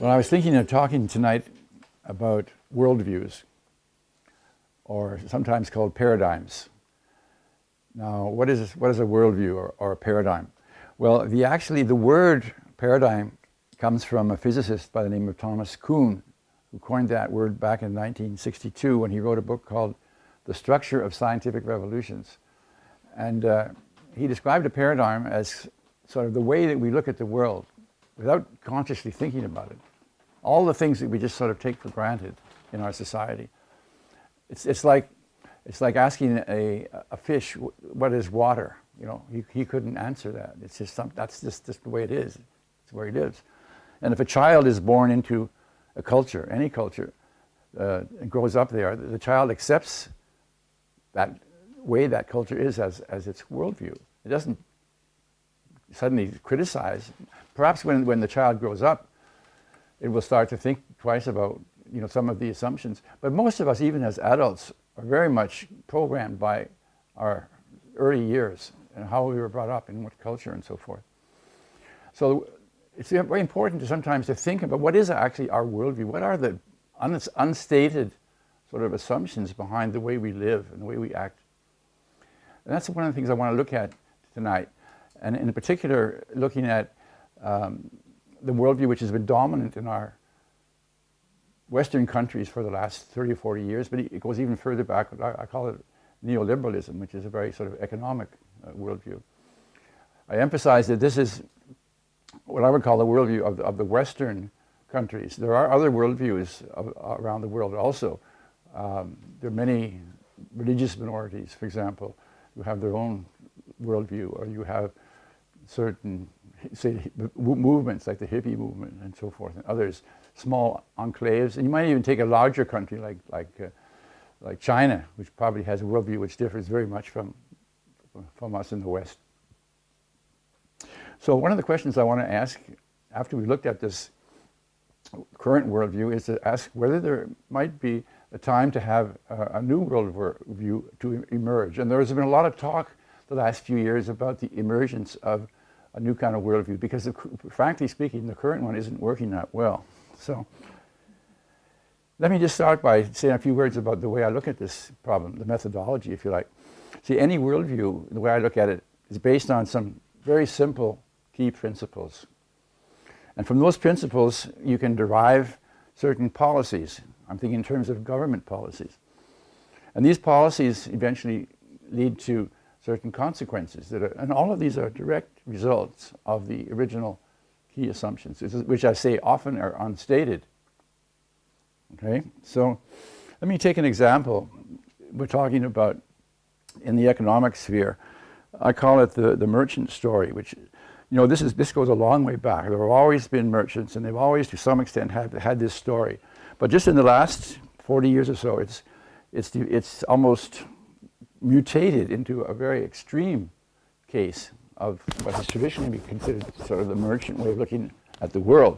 Well, I was thinking of talking tonight about worldviews, or sometimes called paradigms. Now, what is a worldview or a paradigm? Well, the word paradigm comes from a physicist by the name of Thomas Kuhn, who coined that word back in 1962 when he wrote a book called The Structure of Scientific Revolutions. And he described a paradigm as sort of the way that we look at the world without consciously thinking about it. All the things that we just sort of take for granted in our society. It's like asking a fish what is water. You know, he couldn't answer that. It's just that's just the way it is. It's where he lives. And if a child is born into a culture, any culture, and grows up there, the child accepts that way that culture is as its worldview. It doesn't suddenly criticize. Perhaps when the child grows up, it will start to think twice about some of the assumptions. But most of us, even as adults, are very much programmed by our early years and how we were brought up in what culture and so forth. So it's very important to sometimes to think about what is actually our worldview. What are the unstated sort of assumptions behind the way we live and the way we act? And that's one of the things I want to look at tonight. And in particular, looking at the worldview which has been dominant in our Western countries for the last 30 or 40 years, but it goes even further back. I call it Neoliberalism, which is a very sort of economic worldview. I emphasize that this is what I would call the worldview of the Western countries. There are other worldviews around the world also. There are many religious minorities, for example, who have their own worldview, or you have certain, say, movements like the hippie movement and so forth, and others, small enclaves. And you might even take a larger country like China, which probably has a worldview which differs very much from us in the West. So one of the questions I want to ask after we looked at this current worldview is to ask whether there might be a time to have a new worldview to emerge. And there's been a lot of talk the last few years about the emergence of a new kind of worldview, because frankly speaking, the current one isn't working that well. So let me just start by saying a few words about the way I look at this problem, the methodology, if you like. See, any worldview, the way I look at it, is based on some very simple key principles. And from those principles, you can derive certain policies. I'm thinking in terms of government policies. And these policies eventually lead to certain consequences, and all of these are direct results of the original key assumptions, which I say often are unstated. Okay, so let me take an example. We're talking about in the economic sphere. I call it the merchant story, which, this goes a long way back. There have always been merchants, and they've always, to some extent, had this story. But just in the last 40 years or so, it's almost mutated into a very extreme case of what has traditionally been considered sort of the merchant way of looking at the world.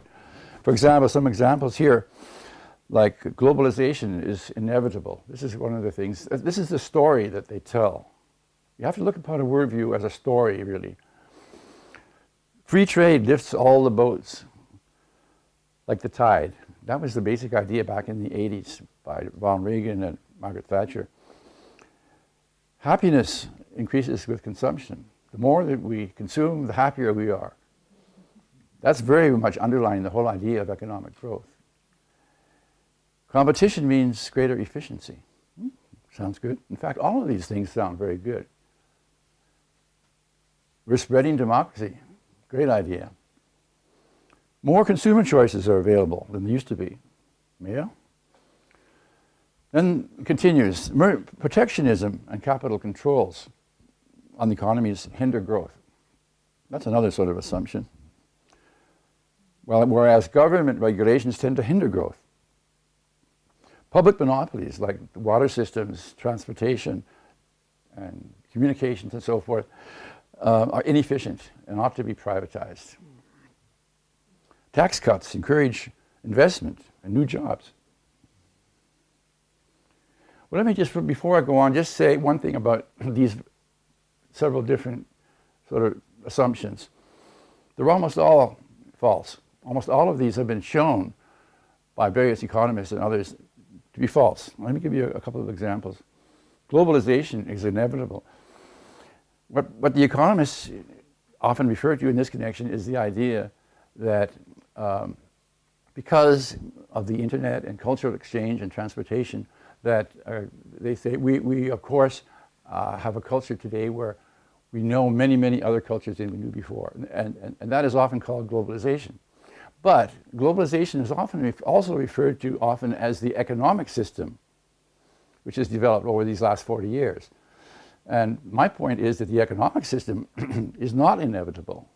For example, some examples here, like globalization is inevitable. This is one of the things, this is the story that they tell. You have to look upon a worldview as a story, really. Free trade lifts all the boats, like the tide. That was the basic idea back in the 80s by Ronald Reagan and Margaret Thatcher. Happiness increases with consumption. The more that we consume, the happier we are. That's very much underlying the whole idea of economic growth. Competition means greater efficiency. Sounds good. In fact, all of these things sound very good. We're spreading democracy. Great idea. More consumer choices are available than there used to be. Yeah? Then continues, protectionism and capital controls on the economies hinder growth. That's another sort of assumption. Well, whereas government regulations tend to hinder growth. Public monopolies like water systems, transportation, and communications and so forth are inefficient and ought to be privatized. Tax cuts encourage investment and new jobs. Well, let me just, before I go on, just say one thing about these several different sort of assumptions. They're almost all false. Almost all of these have been shown by various economists and others to be false. Let me give you a couple of examples. Globalization is inevitable. What the economists often refer to in this connection is the idea that because of the internet and cultural exchange and transportation, that they say we of course have a culture today where we know many other cultures than we knew before, and that is often called globalization. But globalization is often also referred to often as the economic system, which has developed over these last 40 years. And my point is that the economic system is not inevitable.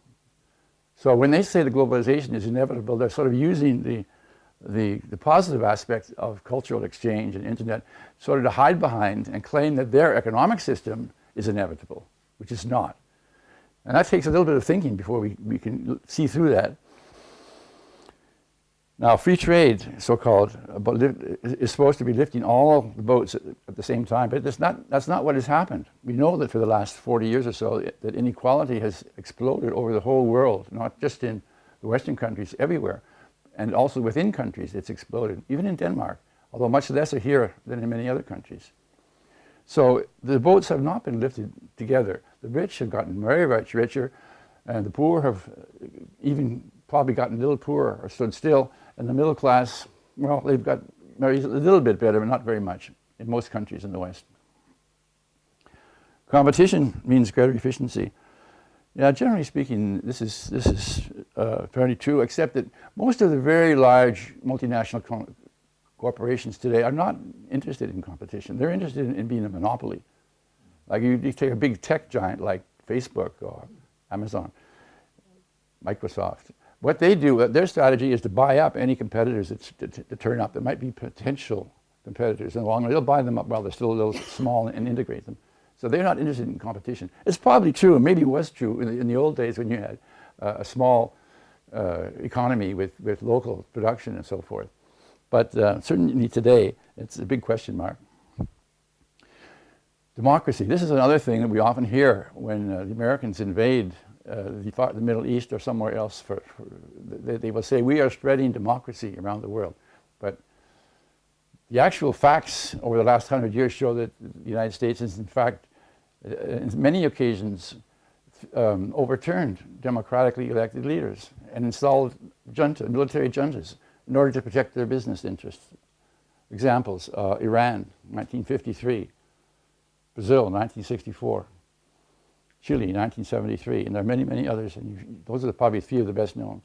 So when they say the globalization is inevitable, they're sort of using the positive aspects of cultural exchange and internet sort of to hide behind and claim that their economic system is inevitable, which is not. And that takes a little bit of thinking before we can see through that. Now, free trade, so-called, is supposed to be lifting all the boats at the same time, but that's not what has happened. We know that for the last 40 years or so, that inequality has exploded over the whole world, not just in the Western countries, everywhere, and also within countries it's exploded, even in Denmark, although much lesser here than in many other countries. So the boats have not been lifted together. The rich have gotten very much richer, and the poor have even probably gotten a little poorer or stood still. And the middle class, well, they've got a little bit better, but not very much in most countries in the West. Competition means greater efficiency. Yeah, generally speaking, this is fairly true, except that most of the very large multinational corporations today are not interested in competition. They're interested in being a monopoly. Like you take a big tech giant like Facebook or Amazon, Microsoft. What they do, their strategy is to buy up any competitors that turn up that might be potential competitors in the long run. They'll buy them up while they're still a little small and integrate them. So they're not interested in competition. It's probably true, and maybe it was true in the old days when you had a small economy with local production and so forth. But certainly today, it's a big question mark. Democracy. This is another thing that we often hear when the Americans invade the Middle East or somewhere else. They will say, we are spreading democracy around the world. But the actual facts over the last 100 years show that the United States is, in fact, in many occasions, overturned democratically elected leaders and installed military juntas in order to protect their business interests. Examples, Iran, 1953, Brazil, 1964, Chile, 1973, and there are many others, and those are probably a few of the best known.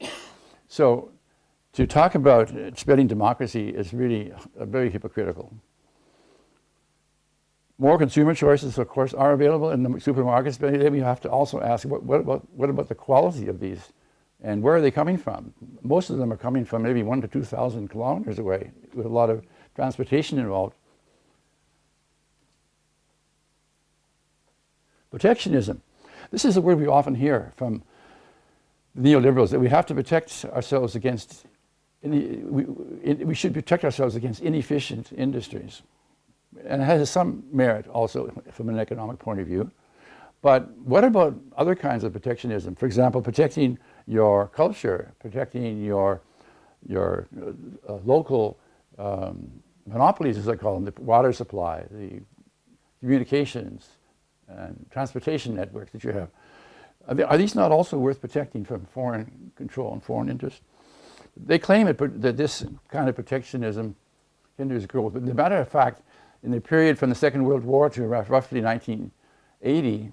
So to talk about spreading democracy is really very hypocritical. More consumer choices, of course, are available in the supermarkets, but then we have to also ask, what about the quality of these? And where are they coming from? Most of them are coming from maybe 1,000 to 2,000 kilometers away, with a lot of transportation involved. Protectionism. This is a word we often hear from neoliberals, that we have to protect ourselves against, we should protect ourselves against inefficient industries. And it has some merit also from an economic point of view. But what about other kinds of protectionism? For example, protecting your culture, protecting your local monopolies, as I call them, the water supply, the communications, and transportation networks that you have. Are these not also worth protecting from foreign control and foreign interest? They claim that this kind of protectionism hinders growth. But as a matter of fact, in the period from the Second World War to roughly 1980,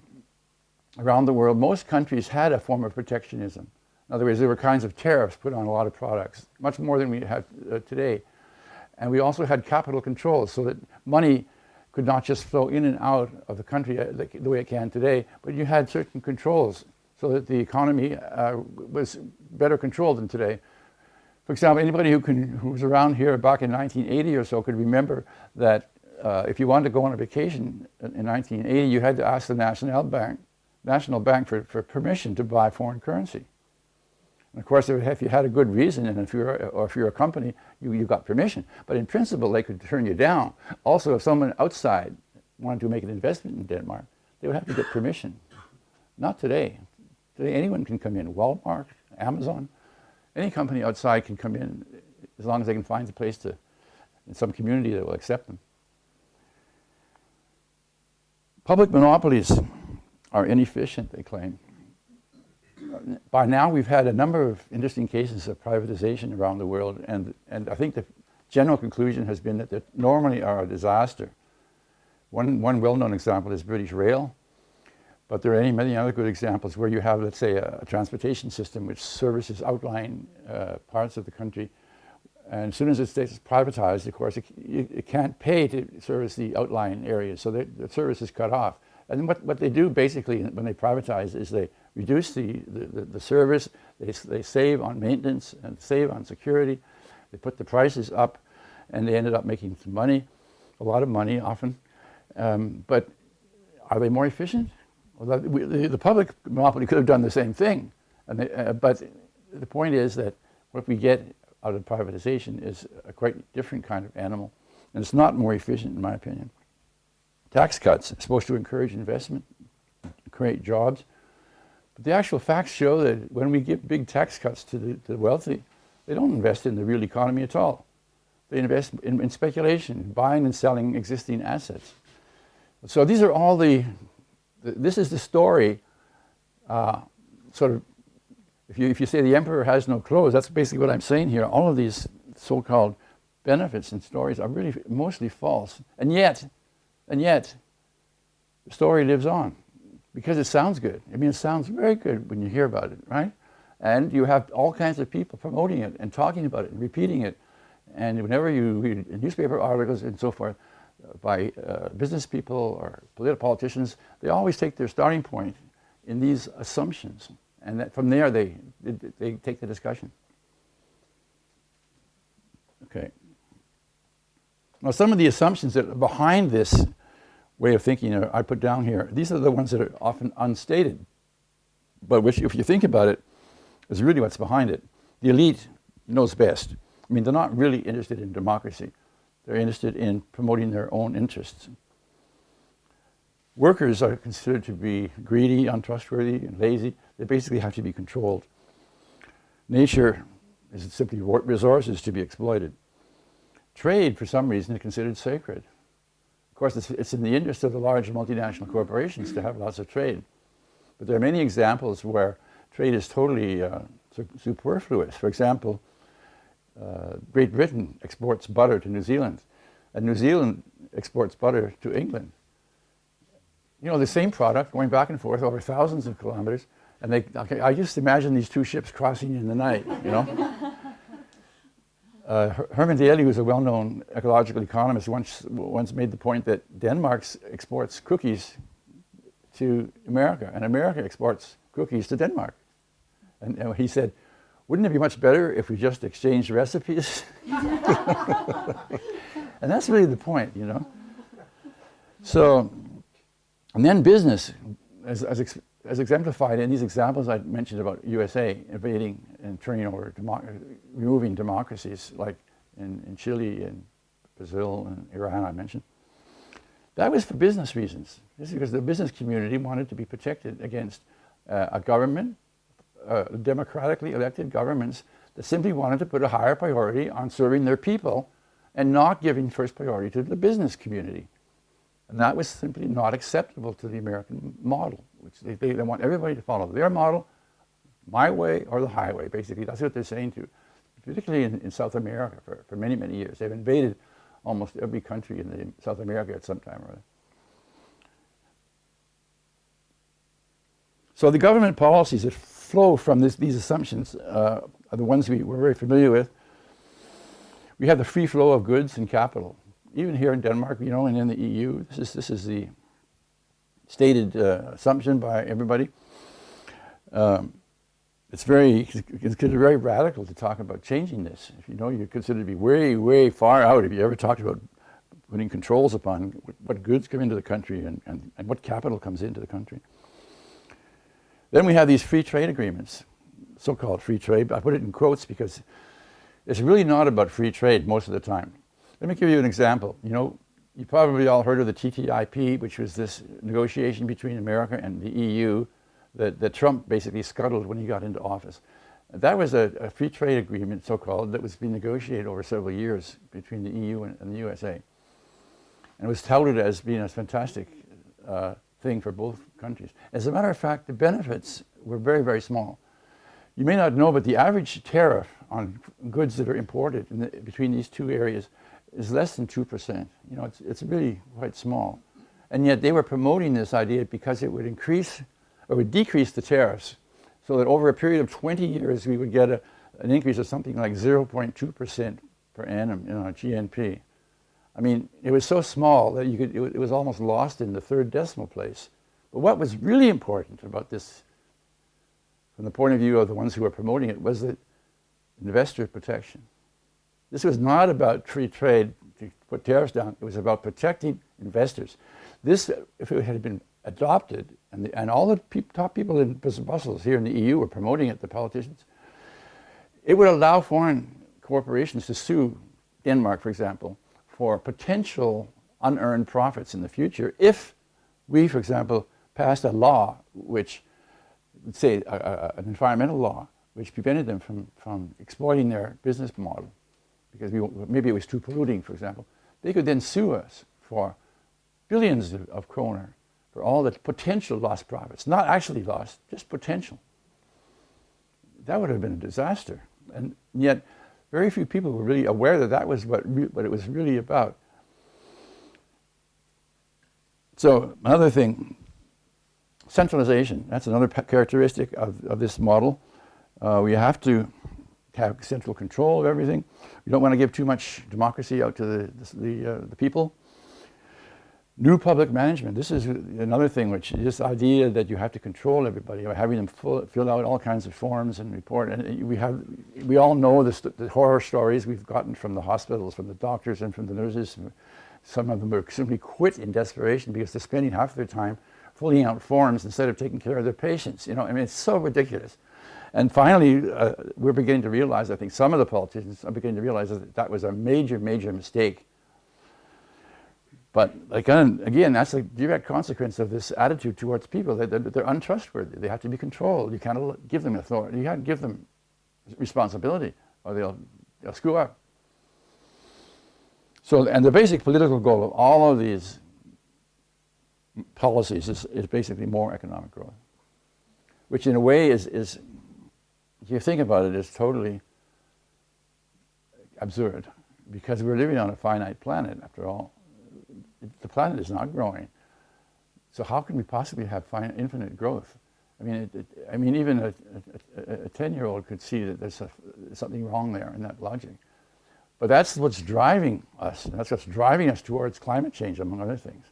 around the world, most countries had a form of protectionism. In other words, there were kinds of tariffs put on a lot of products, much more than we have today. And we also had capital controls so that money could not just flow in and out of the country the way it can today, but you had certain controls so that the economy was better controlled than today. For example, anybody who was around here back in 1980 or so could remember that if you wanted to go on a vacation in 1980, you had to ask the National Bank for permission to buy foreign currency. And of course, if you had a good reason, and if you're a company, you got permission. But in principle, they could turn you down. Also, if someone outside wanted to make an investment in Denmark, they would have to get permission. Not today. Today, anyone can come in. Walmart, Amazon, Any company outside can come in as long as they can find a place in some community that will accept them. Public monopolies are inefficient, they claim. By now, we've had a number of interesting cases of privatization around the world, and I think the general conclusion has been that they normally are a disaster. One well-known example is British Rail, but there are many other good examples where you have, let's say, a transportation system which services outlying parts of the country, and as soon as it's privatized, of course, it can't pay to service the outlying areas, so the service is cut off. And what they do basically when they privatize is they reduce the service, they save on maintenance and save on security, they put the prices up, and they ended up making some money, a lot of money often. But are they more efficient? Well, the public monopoly could have done the same thing, but the point is that what we get out of privatization is a quite different kind of animal, and it's not more efficient in my opinion. Tax cuts are supposed to encourage investment, create jobs, but the actual facts show that when we give big tax cuts to the wealthy, they don't invest in the real economy at all. They invest in speculation, buying and selling existing assets. So these are all this is the story, sort of, if you say the emperor has no clothes, that's basically what I'm saying here. All of these so-called benefits and stories are really mostly false. And yet, the story lives on because it sounds good. I mean, it sounds very good when you hear about it, right? And you have all kinds of people promoting it and talking about it and repeating it. And whenever you read newspaper articles and so forth by business people or politicians, they always take their starting point in these assumptions. And that from there, they take the discussion. Okay. Now, some of the assumptions that are behind this way of thinking I put down here, these are the ones that are often unstated, but which, if you think about it, is really what's behind it. The elite knows best. I mean, they're not really interested in democracy. They're interested in promoting their own interests. Workers are considered to be greedy, untrustworthy, and lazy. They basically have to be controlled. Nature is simply resources to be exploited. Trade, for some reason, is considered sacred. Of course, it's in the interest of the large multinational corporations to have lots of trade. But there are many examples where trade is totally superfluous. For example, Great Britain exports butter to New Zealand, and New Zealand exports butter to England. You know, the same product going back and forth over thousands of kilometers, and I just imagine these two ships crossing in the night, you know. Herman Daly, who's a well-known ecological economist, once made the point that Denmark exports cookies to America, and America exports cookies to Denmark. And he said, wouldn't it be much better if we just exchanged recipes? And that's really the point, you know. So, and then business, as exemplified in these examples I mentioned about USA invading and turning over, removing democracies like in Chile and Brazil and Iran I mentioned. That was for business reasons. This is because the business community wanted to be protected against a government, democratically elected governments that simply wanted to put a higher priority on serving their people and not giving first priority to the business community. And that was simply not acceptable to the American model, which they want everybody to follow their model, my way or the highway, basically. That's what they're saying to, particularly in South America for many, many years. They've invaded almost every country in South America at some time or other. So the government policies that flow from these assumptions are the ones we're very familiar with. We have the free flow of goods and capital. Even here in Denmark, you know, and in the EU, this is the stated assumption by everybody. It's considered very radical to talk about changing this. If you know, you're considered to be way, way far out if you ever talked about putting controls upon what goods come into the country and what capital comes into the country. Then we have these free trade agreements, so-called free trade, but I put it in quotes because it's really not about free trade most of the time. Let me give you an example. You know, you probably all heard of the TTIP, which was this negotiation between America and the EU that Trump basically scuttled when he got into office. That was a free trade agreement, so-called, that was being negotiated over several years between the EU and the USA. And it was touted as being a fantastic thing for both countries. As a matter of fact, the benefits were very, very small. You may not know, but the average tariff on goods that are imported between these two areas is less than 2%. You know, it's really quite small. And yet they were promoting this idea because it would increase or would decrease the tariffs, so that over a period of 20 years we would get an increase of something like 0.2% per annum in our GNP. I mean, it was so small that it was almost lost in the third decimal place. But what was really important about this, from the point of view of the ones who were promoting it, was that investor protection. This was not about free trade to put tariffs down. It was about protecting investors. This, if it had been adopted, and all the top people in Brussels here in the EU were promoting it, the politicians, it would allow foreign corporations to sue Denmark, for example, for potential unearned profits in the future if we, for example, passed a law which, say, an environmental law, which prevented them from exploiting their business model because maybe it was too polluting, for example. They could then sue us for billions of kroner for all the potential lost profits, not actually lost, just potential. That would have been a disaster. And yet, very few people were really aware that that was what it was really about. So another thing, centralization. That's another characteristic of this model. We have to have central control of everything. We don't want to give too much democracy out to the people. New public management. This is another thing, which is this idea that you have to control everybody, by having them fill out all kinds of forms and report. And we all know the horror stories we've gotten from the hospitals, from the doctors and from the nurses. Some of them simply quit in desperation because they're spending half their time filling out forms instead of taking care of their patients. You know, I mean, it's so ridiculous. And finally, we're beginning to realize, I think some of the politicians are beginning to realize that that was a major, major mistake. But again, that's a direct consequence of this attitude towards people. They're untrustworthy. They have to be controlled. You can't give them authority. You can't give them responsibility, or they'll screw up. So, and the basic political goal of all of these policies is basically more economic growth, which in a way is, if you think about it, is totally absurd, because we're living on a finite planet after all. The planet is not growing, so how can we possibly have infinite growth? I mean, even a 10-year-old could see that there's something wrong there in that logic. But that's what's driving us. That's what's driving us towards climate change, among other things,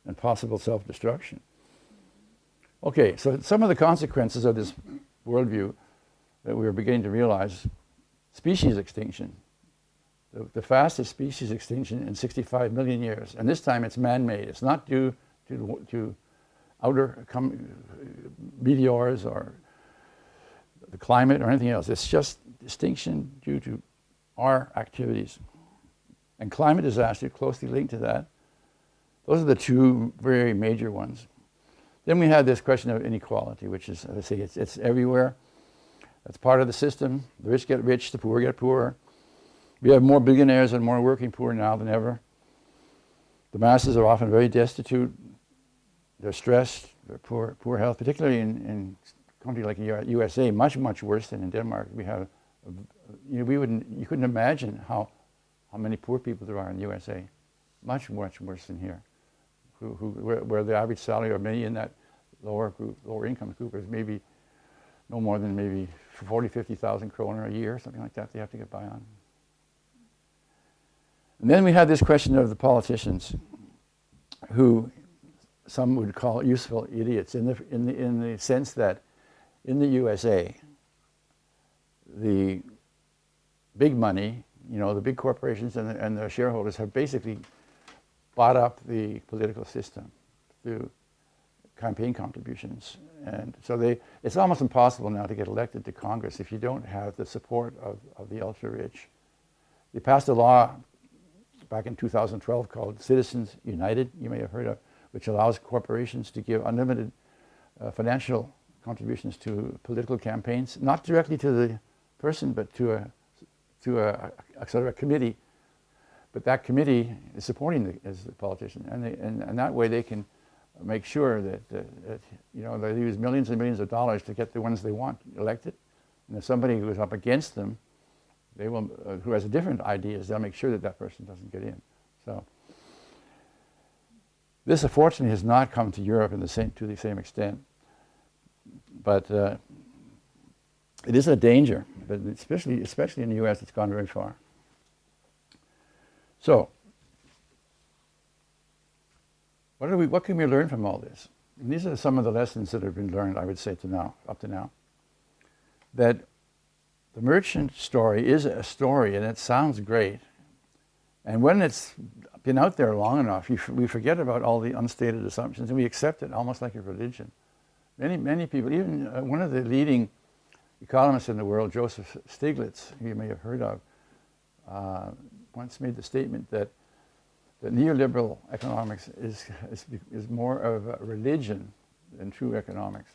and possible self-destruction. Okay, so some of the consequences of this worldview that we are beginning to realize: species extinction. The fastest species extinction in 65 million years. And this time it's man-made. It's not due to outer meteors or the climate or anything else. It's just extinction due to our activities. And climate disaster closely linked to that. Those are the two very major ones. Then we have this question of inequality, which is, as I say, it's everywhere. That's part of the system. The rich get rich, the poor get poorer. We have more billionaires and more working poor now than ever. The masses are often very destitute. They're stressed. They're poor health, particularly in a country like the USA, much, much worse than in Denmark. We have, you couldn't imagine how many poor people there are in the USA. Much, much worse than here. Where the average salary of many in that lower income group is maybe no more than maybe 40,000, 50,000 kroner a year, something like that they have to get by on. And then we have this question of the politicians, who some would call useful idiots, in the sense that in the USA, the big money, the big corporations and their shareholders have basically bought up the political system through campaign contributions. And so it's almost impossible now to get elected to Congress if you don't have the support of the ultra-rich. They passed a law back in 2012 called Citizens United, you may have heard of, which allows corporations to give unlimited financial contributions to political campaigns, not directly to person, but to a sort of a committee. But that committee is supporting the politician, and that way they can make sure that they use millions and millions of dollars to get the ones they want elected. And if somebody who is up against them, they will, who has different ideas, they'll make sure that that person doesn't get in. So this, unfortunately, has not come to Europe to the same extent. But it is a danger, but especially in the U.S., it's gone very far. So, what can we learn from all this? And these are some of the lessons that have been learned, I would say, up to now. That the merchant story is a story, and it sounds great. And when it's been out there long enough, we forget about all the unstated assumptions, and we accept it almost like a religion. Many people, even one of the leading economists in the world, Joseph Stiglitz, who you may have heard of, once made the statement that neoliberal economics is more of a religion than true economics,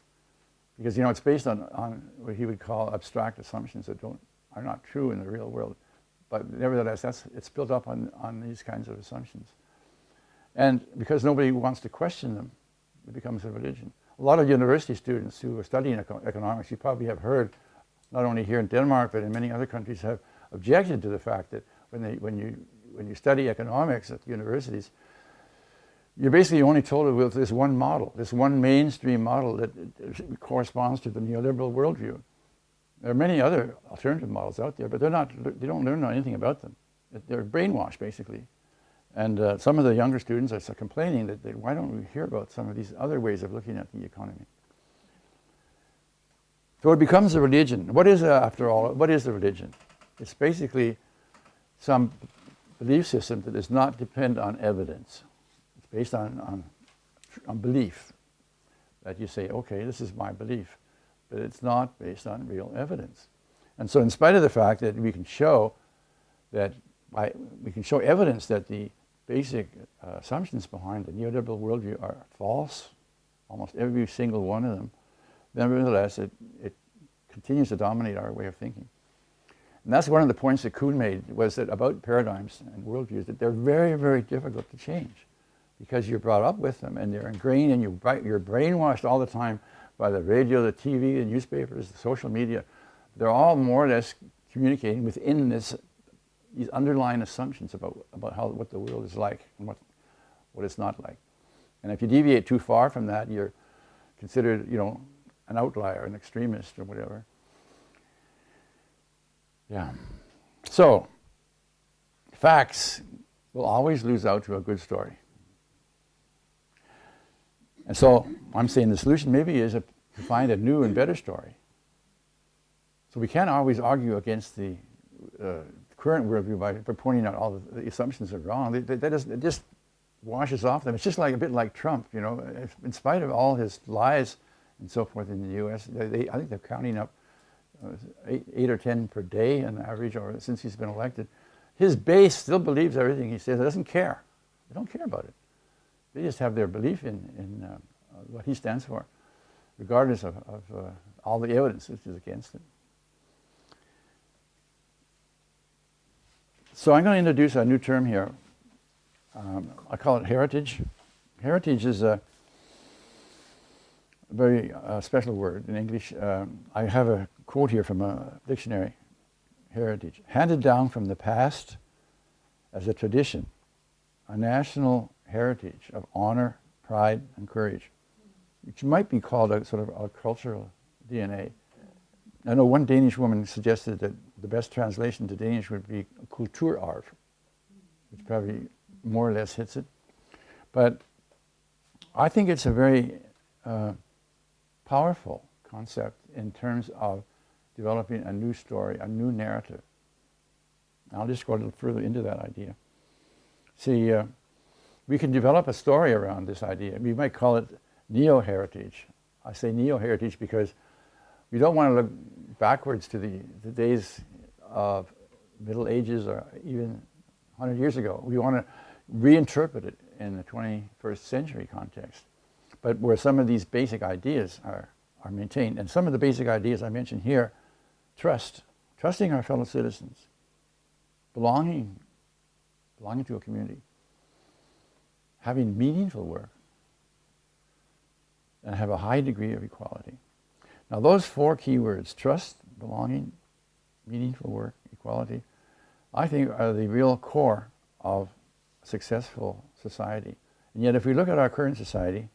because it's based on what he would call abstract assumptions that are not true in the real world, but nevertheless it's built up on these kinds of assumptions, and because nobody wants to question them, it becomes a religion. A lot of university students who are studying economics, you probably have heard, not only here in Denmark but in many other countries, have objected to the fact that when you study economics at universities, you're basically only told with this one model, this one mainstream model that corresponds to the neoliberal worldview. There are many other alternative models out there, but they don't learn anything about them. They're brainwashed, basically. And some of the younger students are complaining that why don't we hear about some of these other ways of looking at the economy? So it becomes a religion. After all, what is the religion? It's basically some belief system that does not depend on evidence. It's based on belief. That you say, okay, this is my belief, but it's not based on real evidence. And so in spite of the fact that we can show evidence that the basic assumptions behind the neoliberal worldview are false, almost every single one of them, nevertheless, it continues to dominate our way of thinking. And that's one of the points that Kuhn made, was that about paradigms and worldviews, that they're very, very difficult to change because you're brought up with them and they're ingrained, and you're brainwashed all the time by the radio, the TV, the newspapers, the social media. They're all more or less communicating within these underlying assumptions about what the world is like and what it's not like. And if you deviate too far from that, you're considered, an outlier, an extremist, or whatever. Yeah. So, facts will always lose out to a good story. And so, I'm saying the solution maybe is to find a new and better story. So we can't always argue against the current worldview by pointing out all the assumptions are wrong. It just washes off them. It's just a bit like Trump, in spite of all his lies and so forth in the U.S., I think they're counting up 8 or 10 per day on average, or since he's been elected. His base still believes everything he says. It doesn't care. They don't care about it. They just have their belief in what he stands for, regardless of all the evidence which is against it. So I'm going to introduce a new term here. I call it heritage. Heritage is a very special word in English. I have a quote here from a dictionary. Heritage, handed down from the past as a tradition, a national heritage of honor, pride, and courage, which might be called a sort of a cultural DNA. I know one Danish woman suggested that the best translation to Danish would be kulturarv, which probably more or less hits it. But I think it's a very powerful concept in terms of developing a new story, a new narrative. I'll just go a little further into that idea. See, we can develop a story around this idea. We might call it neo-heritage. I say neo-heritage because we don't want to look backwards to the days of Middle Ages or even 100 years ago. We want to reinterpret it in the 21st century context, but where some of these basic ideas are maintained. And some of the basic ideas I mentioned here, trust trusting our fellow citizens, belonging to a community, having meaningful work, and have a high degree of equality. Now those four key words, trust, belonging, meaningful work, equality, I think are the real core of a successful society. And yet if we look at our current society,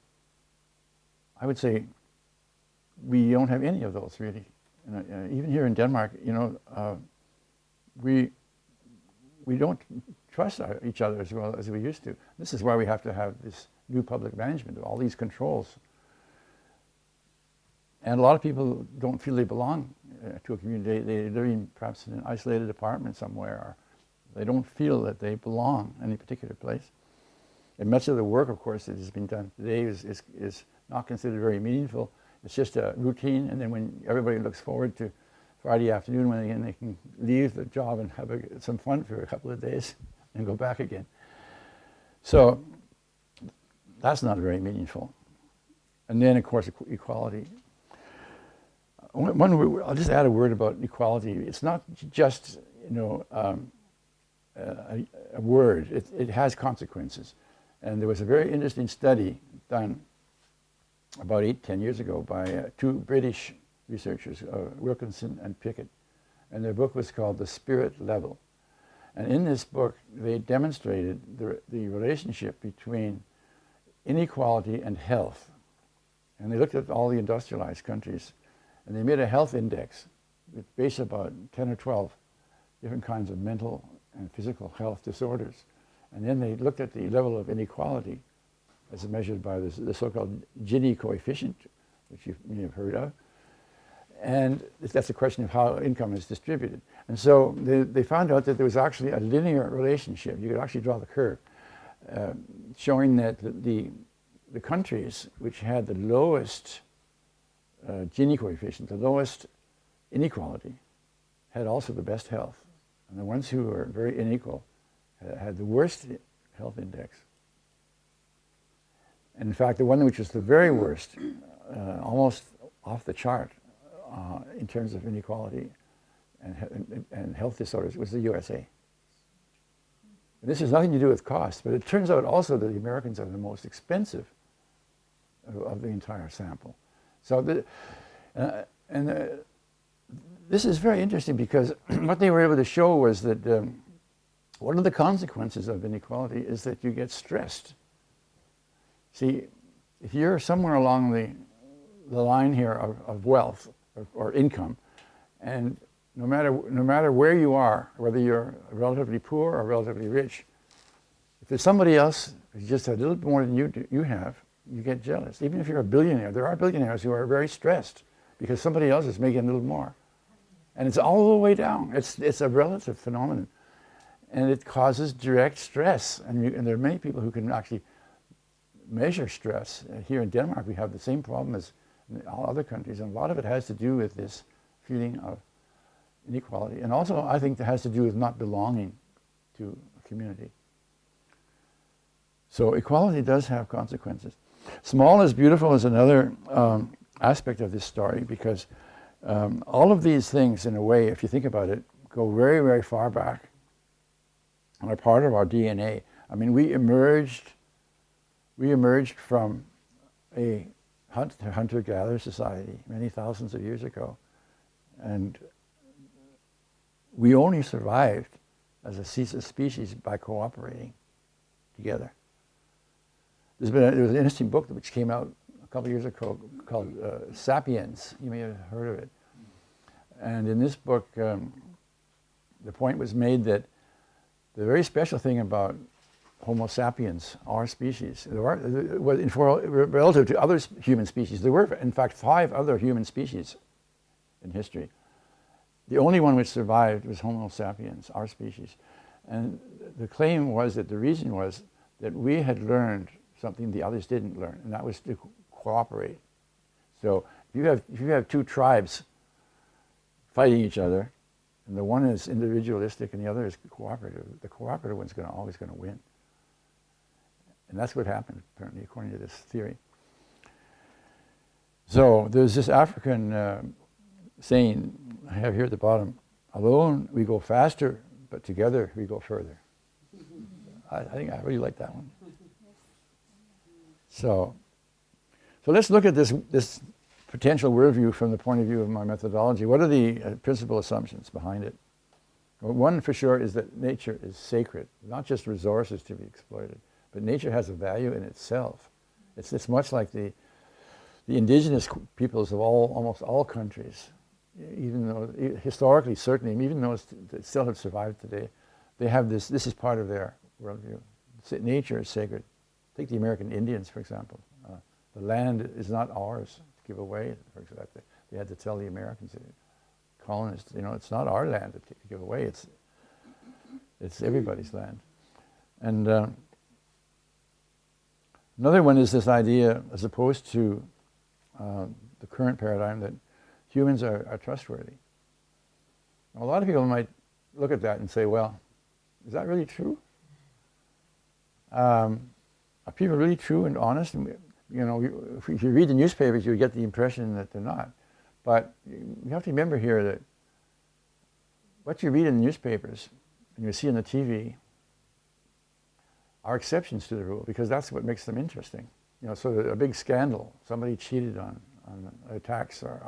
I would say we don't have any of those really. Even here in Denmark, we don't trust each other as well as we used to. This is why we have to have this new public management, all these controls. And a lot of people don't feel they belong to a community. They live perhaps in an isolated apartment somewhere, or they don't feel that they belong in any particular place. And much of the work, of course, that has been done today is not considered very meaningful. It's just a routine, and then when everybody looks forward to Friday afternoon when they can leave the job and have some fun for a couple of days and go back again. So that's not very meaningful. And then, of course, equality. I'll just add a word about equality. It's not just a word. It has consequences. And there was a very interesting study done about 10 years ago by two British researchers, Wilkinson and Pickett. And their book was called The Spirit Level. And in this book, they demonstrated the relationship between inequality and health. And they looked at all the industrialized countries, and they made a health index based about 10 or 12 different kinds of mental and physical health disorders. And then they looked at the level of inequality as measured by the so-called Gini coefficient, which you may have heard of. And that's a question of how income is distributed. And so they found out that there was actually a linear relationship. You could actually draw the curve, showing that the countries which had the lowest Gini coefficient, the lowest inequality, had also the best health. And the ones who were very unequal had the worst health index. And in fact, the one which was the very worst, almost off the chart in terms of inequality and health disorders, was the USA. And this has nothing to do with cost, but it turns out also that the Americans are the most expensive of the entire sample. So, this is very interesting because what they were able to show was that one of the consequences of inequality is that you get stressed. See, if you're somewhere along the line here of wealth or income, and no matter where you are, whether you're relatively poor or relatively rich, if there's somebody else who just has a little bit more than you have, you get jealous. Even if you're a billionaire, there are billionaires who are very stressed because somebody else is making a little more. And it's all the way down. It's a relative phenomenon. And it causes direct stress. And there are many people who can actually measure stress. Here in Denmark, we have the same problem as in all other countries. And a lot of it has to do with this feeling of inequality. And also, I think it has to do with not belonging to a community. So equality does have consequences. Small is beautiful is another aspect of this story because all of these things, in a way, if you think about it, go very, very far back and are part of our DNA. I mean, we emerged from a hunter-gatherer society many thousands of years ago, and we only survived as a species by cooperating together. There was an interesting book which came out a couple of years ago called Sapiens. You may have heard of it. And in this book, the point was made that the very special thing about Homo sapiens, our species, relative to other human species, there were in fact 5 other human species in history. The only one which survived was Homo sapiens, our species. And the claim was that the reason was that we had learned something the others didn't learn, and that was to cooperate. So if you have 2 tribes fighting each other, and the one is individualistic and the other is cooperative, the cooperative one's always going to win. And that's what happened, apparently, according to this theory. So there's this African saying I have here at the bottom, Alone we go faster, but together we go further. I think I really like that one. So let's look at this potential worldview from the point of view of my methodology. What are the principal assumptions behind it? Well, one for sure is that nature is sacred, not just resources to be exploited, but nature has a value in itself. It's much like the indigenous peoples of almost all countries, even though historically, certainly, even though they still have survived today, they have this is part of their worldview. Nature is sacred. Take the American Indians, for example. The land is not ours to give away. For example, they had to tell the Americans, colonists, it's not our land to give away. It's everybody's land. And another one is this idea, as opposed to the current paradigm, that humans are trustworthy. A lot of people might look at that and say, well, is that really true? Are people really true and honest? If you read the newspapers, you get the impression that they're not. But you have to remember here that what you read in the newspapers and you see on the TV are exceptions to the rule, because that's what makes them interesting. So a big scandal, somebody cheated on a tax or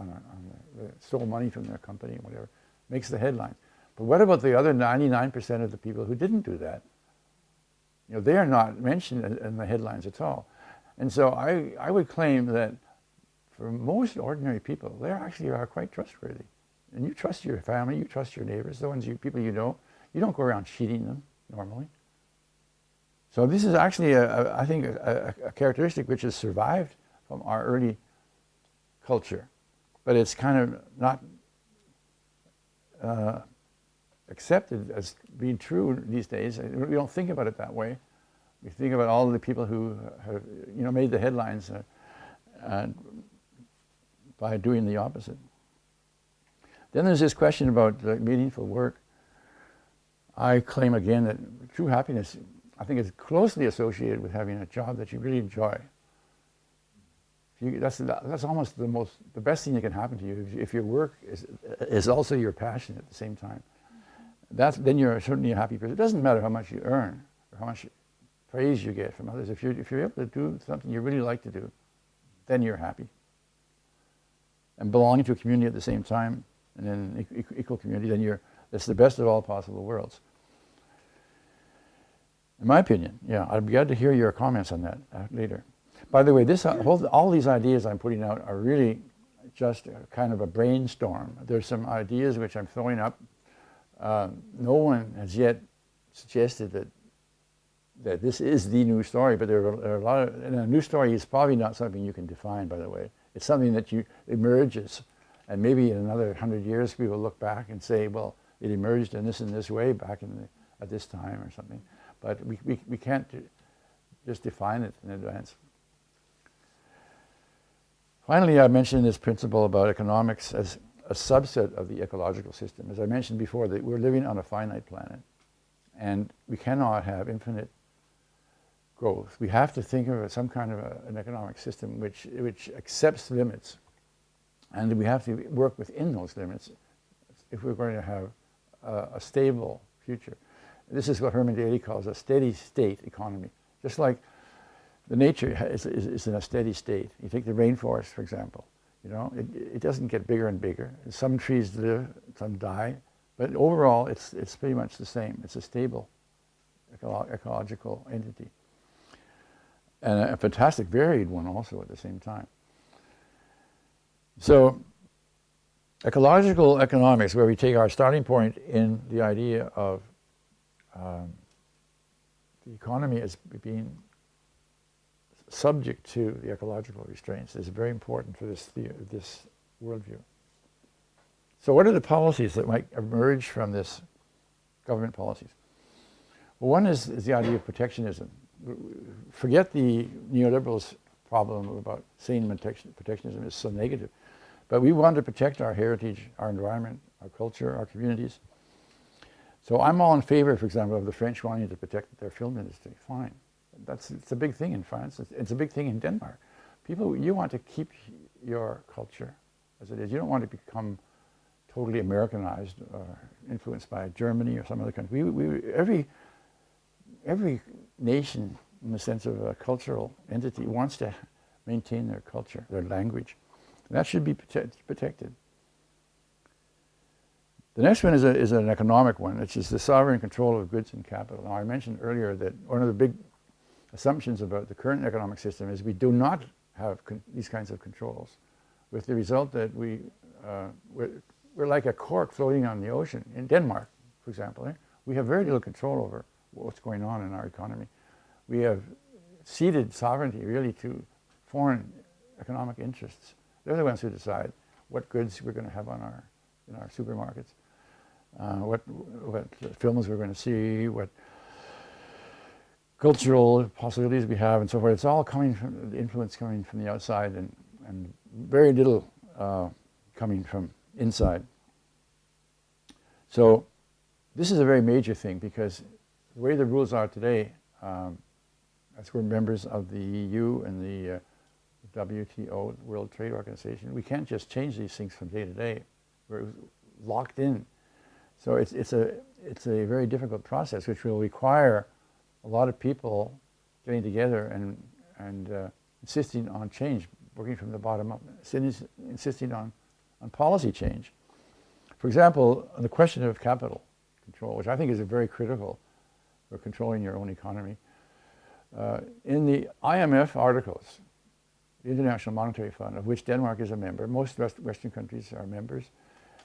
stole money from their company or whatever, makes the headline. But what about the other 99% of the people who didn't do that? They are not mentioned in the headlines at all. And so I would claim that for most ordinary people, they actually are quite trustworthy. And you trust your family, you trust your neighbors, the ones people you know. You don't go around cheating them normally. So this is actually, I think, a characteristic which has survived from our early culture. But it's kind of not accepted as being true these days. We don't think about it that way. We think about all the people who have, made the headlines by doing the opposite. Then there's this question about meaningful work. I claim again that true happiness, I think, is closely associated with having a job that you really enjoy. That's almost the best thing that can happen to you if your work is also your passion at the same time. Then you're certainly a happy person. It doesn't matter how much you earn or how much praise you get from others. If you're able to do something you really like to do, then you're happy. And belonging to a community at the same time, and then equal community, then that's the best of all possible worlds. In my opinion, yeah, I'd be glad to hear your comments on that later. By the way, all these ideas I'm putting out are really just kind of a brainstorm. There's some ideas which I'm throwing up. No one has yet suggested that this is the new story, but there are a lot of, and a new story is probably not something you can define, by the way. It's something that emerges, and maybe in another 100 years we will look back and say, well, it emerged in this way back at this time or something. But we can't just define it in advance. Finally, I mentioned this principle about economics as a subset of the ecological system. As I mentioned before, that we're living on a finite planet, and we cannot have infinite growth. We have to think of some kind of an economic system which accepts limits, and we have to work within those limits if we're going to have a stable future. This is what Herman Daly calls a steady state economy. Just like the nature is in a steady state. You take the rainforest, for example. It doesn't get bigger and bigger. Some trees live, some die, but overall it's pretty much the same. It's a stable ecological entity. And a fantastic varied one also at the same time. So ecological economics, where we take our starting point in the idea of the economy as being subject to the ecological restraints, is very important for this worldview. So what are the policies that might emerge from this government policies? Well, one is the idea of protectionism. Forget the neoliberals' problem about saying protectionism is so negative. But we want to protect our heritage, our environment, our culture, our communities. So I'm all in favor, for example, of the French wanting to protect their film industry. Fine. It's a big thing in France. It's a big thing in Denmark. You want to keep your culture as it is. You don't want to become totally Americanized or influenced by Germany or some other country. Every nation, in the sense of a cultural entity, wants to maintain their culture, their language. And that should be protected. The next one is an economic one, which is the sovereign control of goods and capital. Now, I mentioned earlier that one of the big assumptions about the current economic system is we do not have these kinds of controls, with the result that we're like a cork floating on the ocean. In Denmark, for example, we have very little control over what's going on in our economy. We have ceded sovereignty really to foreign economic interests. They're the ones who decide what goods we're going to have in our supermarkets, what films we're going to see, what cultural possibilities we have, and so forth. It's all coming from the influence coming from the outside, and very little coming from inside. So this is a very major thing, because the way the rules are today, as we're members of the EU and the WTO, World Trade Organization, we can't just change these things from day to day. We're locked in. So it's a very difficult process, which will require a lot of people getting together and insisting on change, working from the bottom up, insisting on policy change. For example, on the question of capital control, which I think is very critical for controlling your own economy. In the IMF articles, the International Monetary Fund, of which Denmark is a member, most Western countries are members,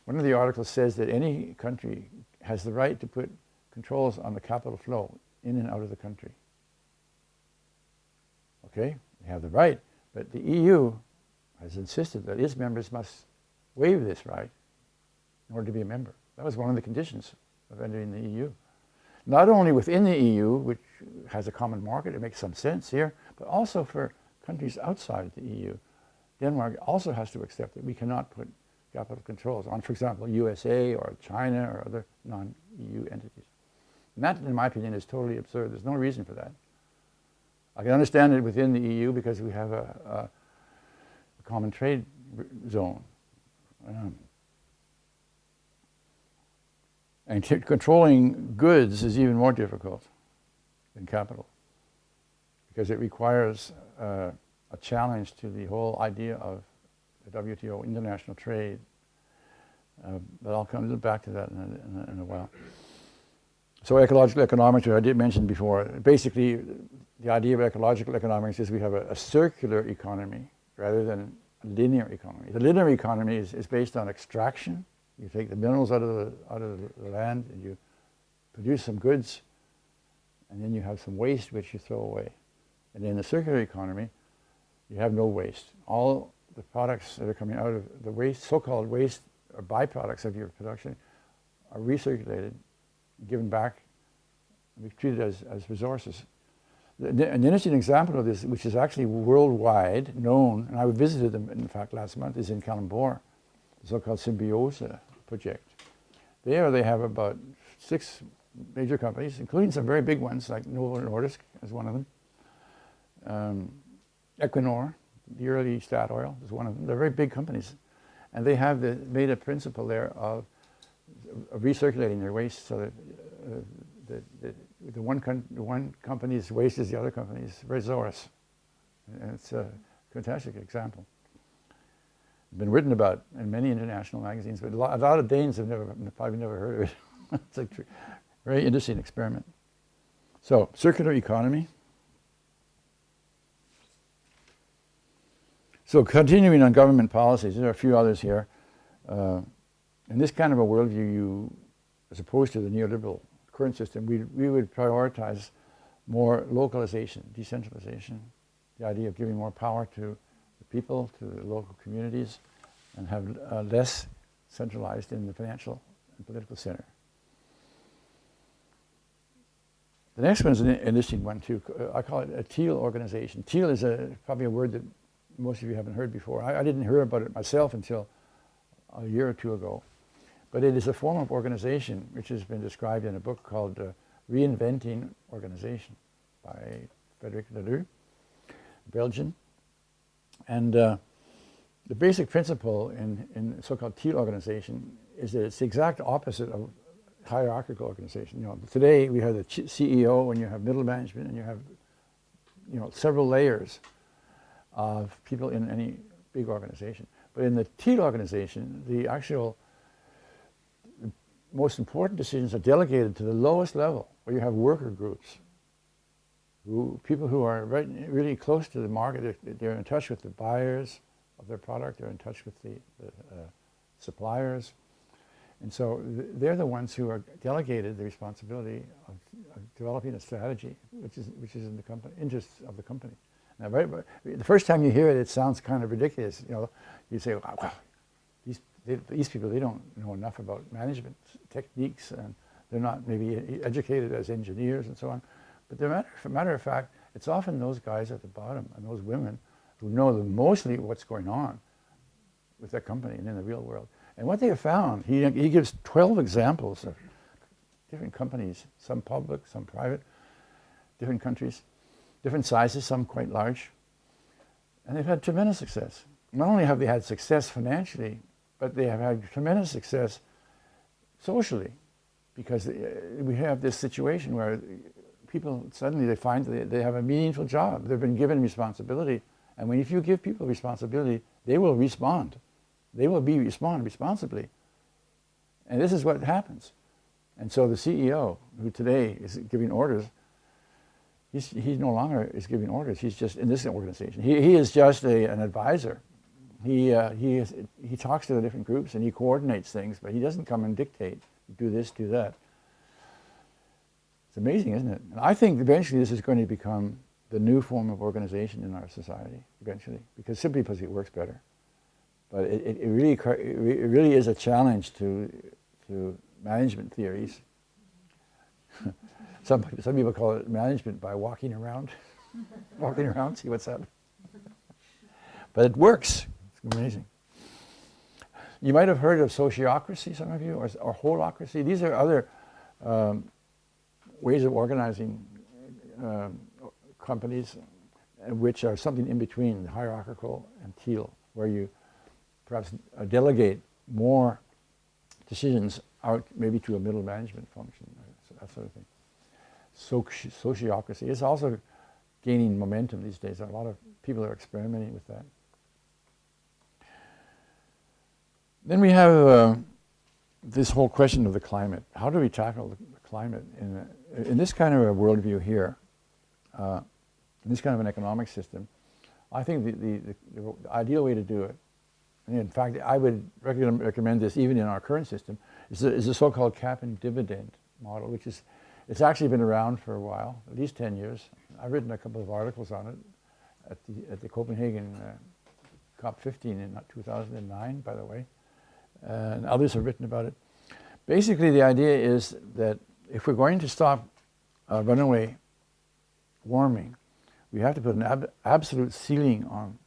one of the articles says that any country has the right to put controls on the capital flow in and out of the country. Okay, they have the right, but the EU has insisted that its members must waive this right in order to be a member. That was one of the conditions of entering the EU. Not only within the EU, which has a common market, it makes some sense here, but also for countries outside the EU. Denmark also has to accept that we cannot put capital controls on, for example, USA or China or other non-EU entities. And that, in my opinion, is totally absurd. There's no reason for that. I can understand it within the EU because we have a common trade zone. And controlling goods is even more difficult than capital, because it requires a challenge to the whole idea of the WTO, international trade. But I'll come back to that in a while. So ecological economics, which I did mention before, basically the idea of ecological economics is we have a circular economy rather than a linear economy. The linear economy is based on extraction. You take the minerals out of the land and you produce some goods, and then you have some waste which you throw away. And in the circular economy, you have no waste. All the products that are coming out of the waste, so-called waste or byproducts of your production, are recirculated, given back, and be treated as resources. An interesting example of this, which is actually worldwide known, and I visited them in fact last month, is in Kalundborg, the so-called Symbiose project. There they have about 6 major companies, including some very big ones like Novo Nordisk is one of them. Equinor, the early Statoil is one of them. They're very big companies. And they have made a principle there of recirculating their waste, so that the one company's waste is the other company's resource. And it's a fantastic example. Been written about in many international magazines, but a lot of Danes have probably never heard of it. It's a very interesting experiment. So, circular economy. So continuing on government policies, there are a few others here. In this kind of a worldview, as opposed to the neoliberal current system, we would prioritize more localization, decentralization, the idea of giving more power to the people, to the local communities, and have less centralized in the financial and political center. The next one is an interesting one too. I call it a Teal Organization. Teal is probably a word that most of you haven't heard before. I didn't hear about it myself until a year or two ago. But it is a form of organization which has been described in a book called Reinventing Organization by Frederic Leleu, Belgian. And the basic principle in the so-called Teal Organization is that it's the exact opposite of hierarchical organization. You know, today we have the CEO, and you have middle management, and you have, you know, several layers of people in any big organization. But in the Teal Organization, the actual most important decisions are delegated to the lowest level, where you have worker groups, people who are really close to the market. They're in touch with the buyers of their product. They're in touch with the suppliers. And so they're the ones who are delegated the responsibility of developing a strategy, which is in the interests of the company. Now, the first time you hear it, it sounds kind of ridiculous. You know, you say, "Wow, these people, they don't know enough about management techniques, and they're not maybe educated as engineers and so on." But the matter of fact, it's often those guys at the bottom and those women who know mostly what's going on with that company and in the real world. And what they have found, he gives 12 examples of different companies, some public, some private, different countries, different sizes, some quite large. And they've had tremendous success. Not only have they had success financially, but they have had tremendous success socially, because we have this situation where people suddenly they find they have a meaningful job. They've been given responsibility. And if you give people responsibility, they will respond. They will respond responsibly. And this is what happens. And so the CEO, who today is giving orders, he no longer is giving orders. He's just in this organization. He is just an advisor. He talks to the different groups and he coordinates things, but he doesn't come and dictate, do this, do that. It's amazing, isn't it? And I think eventually this is going to become the new form of organization in our society, eventually, simply because it works better. But it really is a challenge to management theories. Some people call it management by walking around, see what's up. But it works. It's amazing. You might have heard of sociocracy, some of you, or holocracy. These are other ways of organizing companies, which are something in between hierarchical and Teal, where you perhaps delegate more decisions out maybe to a middle management function, that sort of thing. Sociocracy is also gaining momentum these days. A lot of people are experimenting with that. Then we have this whole question of the climate. How do we tackle the climate in this kind of a worldview here, in this kind of an economic system? I think the ideal way to do it, and in fact I would recommend this even in our current system, is the so-called cap and dividend model, which is, it's actually been around for a while, at least 10 years. I've written a couple of articles on it at the Copenhagen COP15 in 2009, by the way, and others have written about it. Basically, the idea is that if we're going to stop runaway warming, we have to put an absolute ceiling on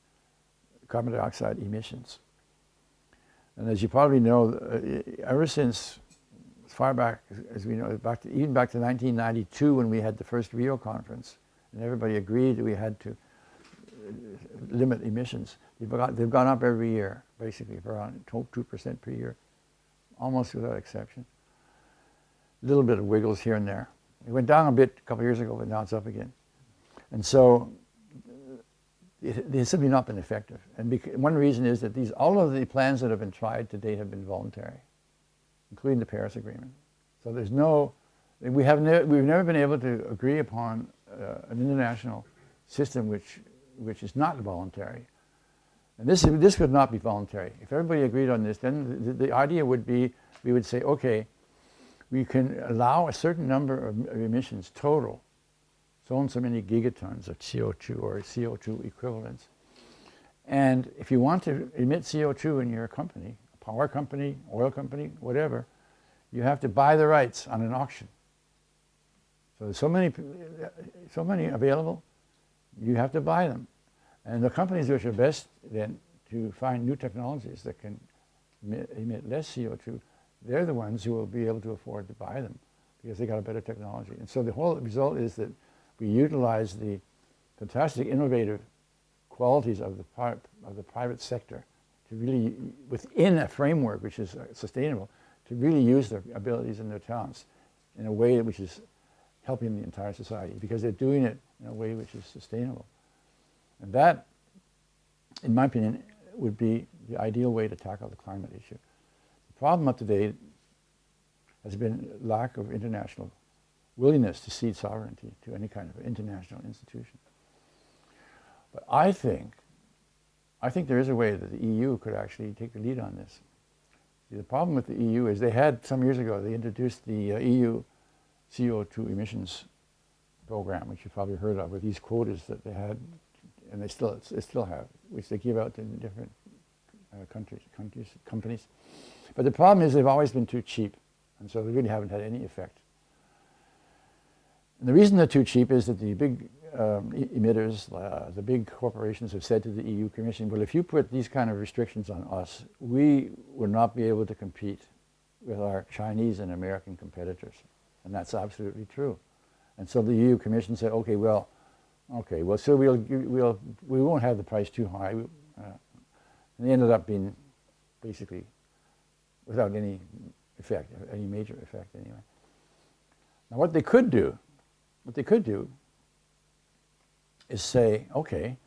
carbon dioxide emissions. And as you probably know, ever since as far back as we know, even back to 1992 when we had the first Rio conference, and everybody agreed that we had to limit emissions. They've gone up every year, basically, for around 2% per year, almost without exception. A little bit of wiggles here and there. It went down a bit a couple of years ago, but now it's up again. And so it has simply not been effective. And one reason is that all of the plans that have been tried to date have been voluntary, including the Paris Agreement. So we've never been able to agree upon an international system which is not voluntary. And this would not be voluntary. If everybody agreed on this, then the idea would be, we would say, okay, we can allow a certain number of emissions total, so and so many gigatons of CO2 or CO2 equivalents. And if you want to emit CO2 in your company, a power company, oil company, whatever, you have to buy the rights on an auction. So there's so many available, you have to buy them. And the companies which are best then to find new technologies that can emit less CO2, they're the ones who will be able to afford to buy them because they got a better technology. And so the whole result is that we utilize the fantastic innovative qualities of the private sector to really, within a framework which is sustainable, to really use their abilities and their talents in a way which is helping the entire society, because they're doing it in a way which is sustainable. And that, in my opinion, would be the ideal way to tackle the climate issue. The problem up to date has been lack of international willingness to cede sovereignty to any kind of international institution. But I think there is a way that the EU could actually take the lead on this. See, the problem with the EU is they had, some years ago, they introduced the EU CO2 emissions program, which you've probably heard of, with these quotas that they had, and they still have, which they give out to different companies. But the problem is they've always been too cheap, and so they really haven't had any effect. And the reason they're too cheap is that the big emitters, the big corporations have said to the EU Commission, well, if you put these kind of restrictions on us, we will not be able to compete with our Chinese and American competitors. And that's absolutely true. And so the EU Commission said, okay, so we won't have the price too high. And they ended up being basically without any effect, any major effect anyway. Now what they could do is say, okay,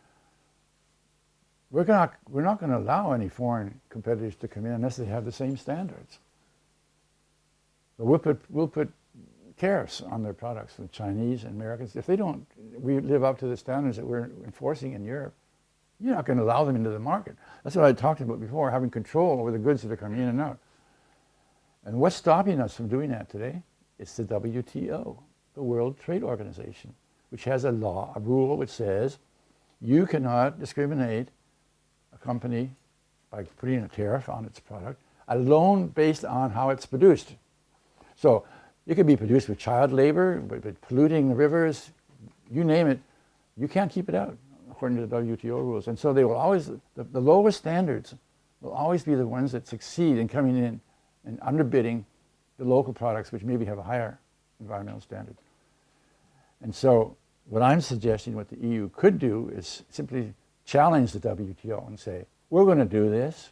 we're not going to allow any foreign competitors to come in unless they have the same standards. So we'll put tariffs on their products from Chinese and Americans. If they don't live up to the standards that we're enforcing in Europe, you're not going to allow them into the market. That's what I talked about before, having control over the goods that are coming in and out. And what's stopping us from doing that today? It's the WTO, the World Trade Organization, which has a law, a rule which says you cannot discriminate a company by putting a tariff on its product alone based on how it's produced. So it could be produced with child labor, with polluting the rivers, you name it, you can't keep it out according to the WTO rules. And so they will always, the lowest standards will always be the ones that succeed in coming in and underbidding the local products which maybe have a higher environmental standard. And so what I'm suggesting what the EU could do is simply challenge the WTO and say, we're going to do this.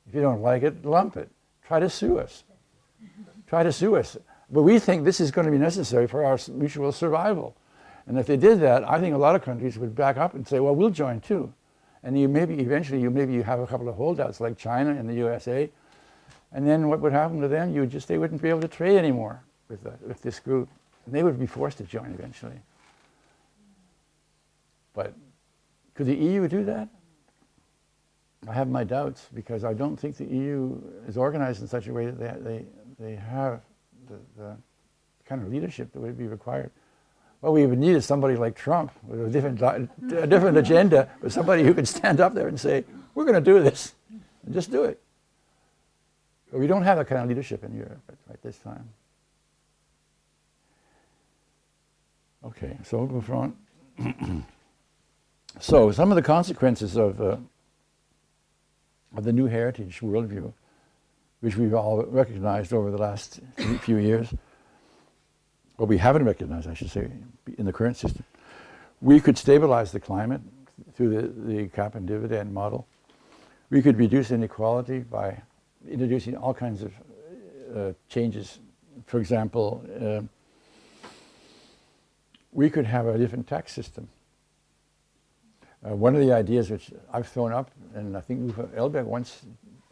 If you don't like it, lump it. Try to sue us. Try to sue us. But we think this is going to be necessary for our mutual survival. And if they did that, I think a lot of countries would back up and say, well, we'll join too. And eventually you have a couple of holdouts like China and the USA. And then what would happen to them? They wouldn't be able to trade anymore with this group. And they would be forced to join eventually. But could the EU do that? I have my doubts, because I don't think the EU is organized in such a way that they have the kind of leadership that would be required. What we would need is somebody like Trump with a different agenda, but somebody who can stand up there and say, we're going to do this, and just do it. But we don't have that kind of leadership in Europe at this time. Okay, so we'll move on. So some of the consequences of the New Heritage worldview, which we've all recognized over the last few years, or we haven't recognized, I should say, in the current system. We could stabilize the climate through the cap and dividend model. We could reduce inequality by introducing all kinds of changes. For example, we could have a different tax system. One of the ideas which I've thrown up, and I think Uwe Elbeck once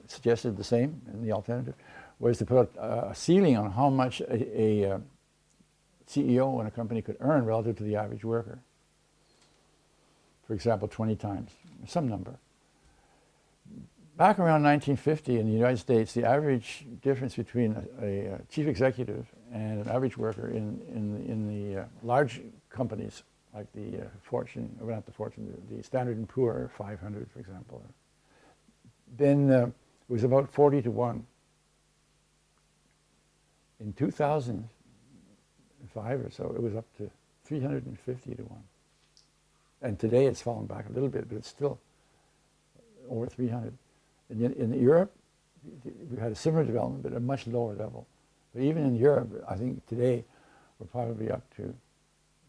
suggested the same in the alternative, was to put a ceiling on how much a CEO in a company could earn relative to the average worker. For example, 20 times, some number. Back around 1950 in the United States, the average difference between a chief executive and an average worker in the large companies, like the the Standard & Poor 500, for example, then it was about 40 to 1. In 2005 or so, it was up to 350 to 1. And today it's fallen back a little bit, but it's still over 300. In Europe, we had a similar development, but at a much lower level. But even in Europe, I think today we're probably up to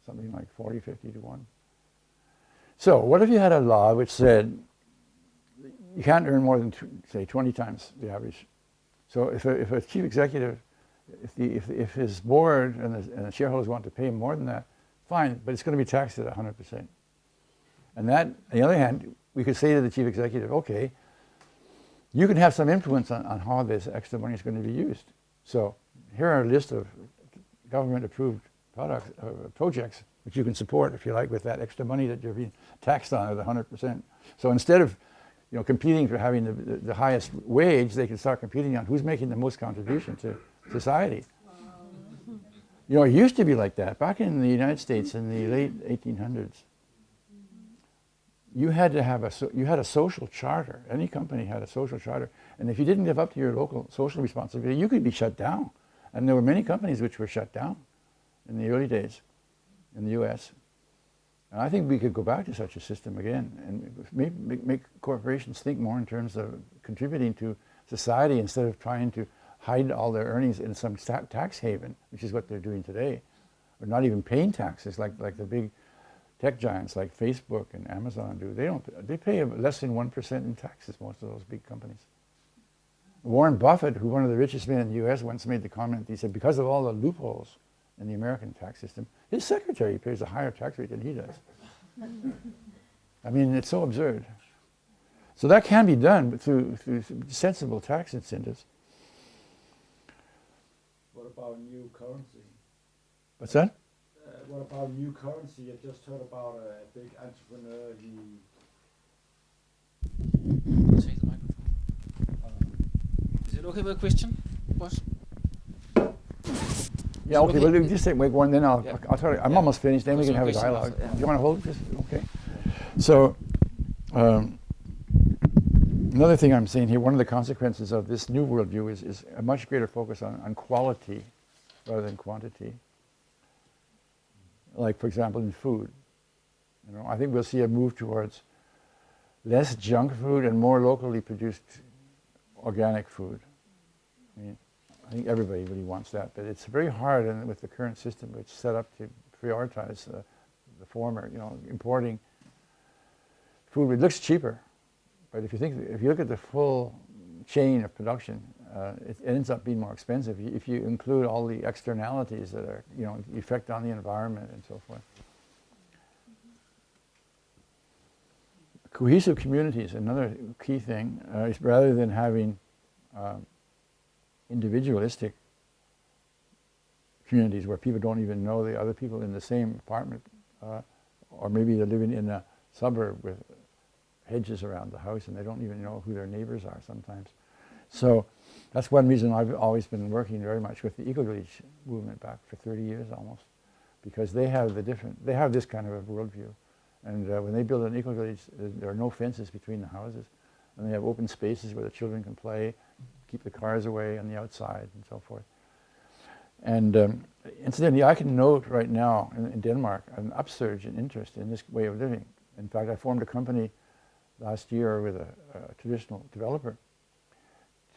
something like 40, 50 to 1. So what if you had a law which said you can't earn more than, say, 20 times the average. So if a chief executive, if his board and the shareholders want to pay him more than that, fine, but it's going to be taxed at 100%. And that, on the other hand, we could say to the chief executive, okay, you can have some influence on how this extra money is going to be used. So here are a list of government-approved projects which you can support, if you like, with that extra money that you're being taxed on at 100%. So instead of competing for having the highest wage, they can start competing on who's making the most contribution to society. It used to be like that. Back in the United States in the late 1800s, you had to have a social charter. Any company had a social charter. And if you didn't live up to your local social responsibility, you could be shut down. And there were many companies which were shut down in the early days in the US. And I think we could go back to such a system again and make corporations think more in terms of contributing to society instead of trying to hide all their earnings in some tax haven, which is what they're doing today, or not even paying taxes like the big tech giants like Facebook and Amazon do. They pay less than 1% in taxes, most of those big companies. Warren Buffett, who one of the richest men in the US, once made the comment, he said, because of all the loopholes in the American tax system, his secretary pays a higher tax rate than he does. I mean, it's so absurd. So that can be done through sensible tax incentives. What about new currency? What's that? What about new currency? I just heard about a big entrepreneur. Take the microphone. Is it okay with a question, boss? Yeah, okay, well, just make one, then I'll tell you. I'm almost finished, then we can have a dialogue. Yeah. Do you want to hold this? Okay. So, another thing I'm saying here, one of the consequences of this new worldview is a much greater focus on quality rather than quantity. Like, for example, in food. I think we'll see a move towards less junk food and more locally produced organic food. I think everybody really wants that, but it's very hard with the current system, which is set up to prioritize the former. Importing food, it looks cheaper, but if you look at the full chain of production, it ends up being more expensive if you include all the externalities that are, effect on the environment and so forth. Cohesive communities, another key thing, is rather than having individualistic communities where people don't even know the other people in the same apartment, or maybe they're living in a suburb with hedges around the house and they don't even know who their neighbors are sometimes. So that's one reason I've always been working very much with the eco-village movement back for 30 years almost, because they have this kind of a worldview. And when they build an eco-village, there are no fences between the houses, and they have open spaces where the children can play, keep the cars away on the outside and so forth. And incidentally, I can note right now in Denmark an upsurge in interest in this way of living. In fact, I formed a company last year with a traditional developer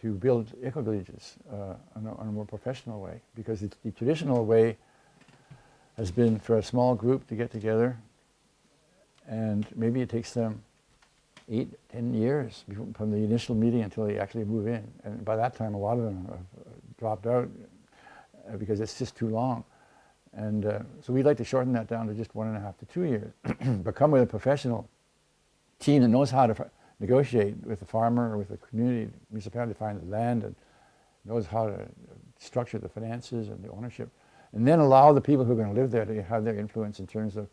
to build eco-villages on a more professional way, because the traditional way has been for a small group to get together, and maybe it takes them 8-10 years from the initial meeting until they actually move in. And by that time, a lot of them have dropped out because it's just too long. And so we'd like to shorten that down to just 1.5 to 2 years, but come with a professional team that knows how to negotiate with the farmer or with the community, municipality to find the land, and knows how to structure the finances and the ownership, and then allow the people who are going to live there to have their influence in terms of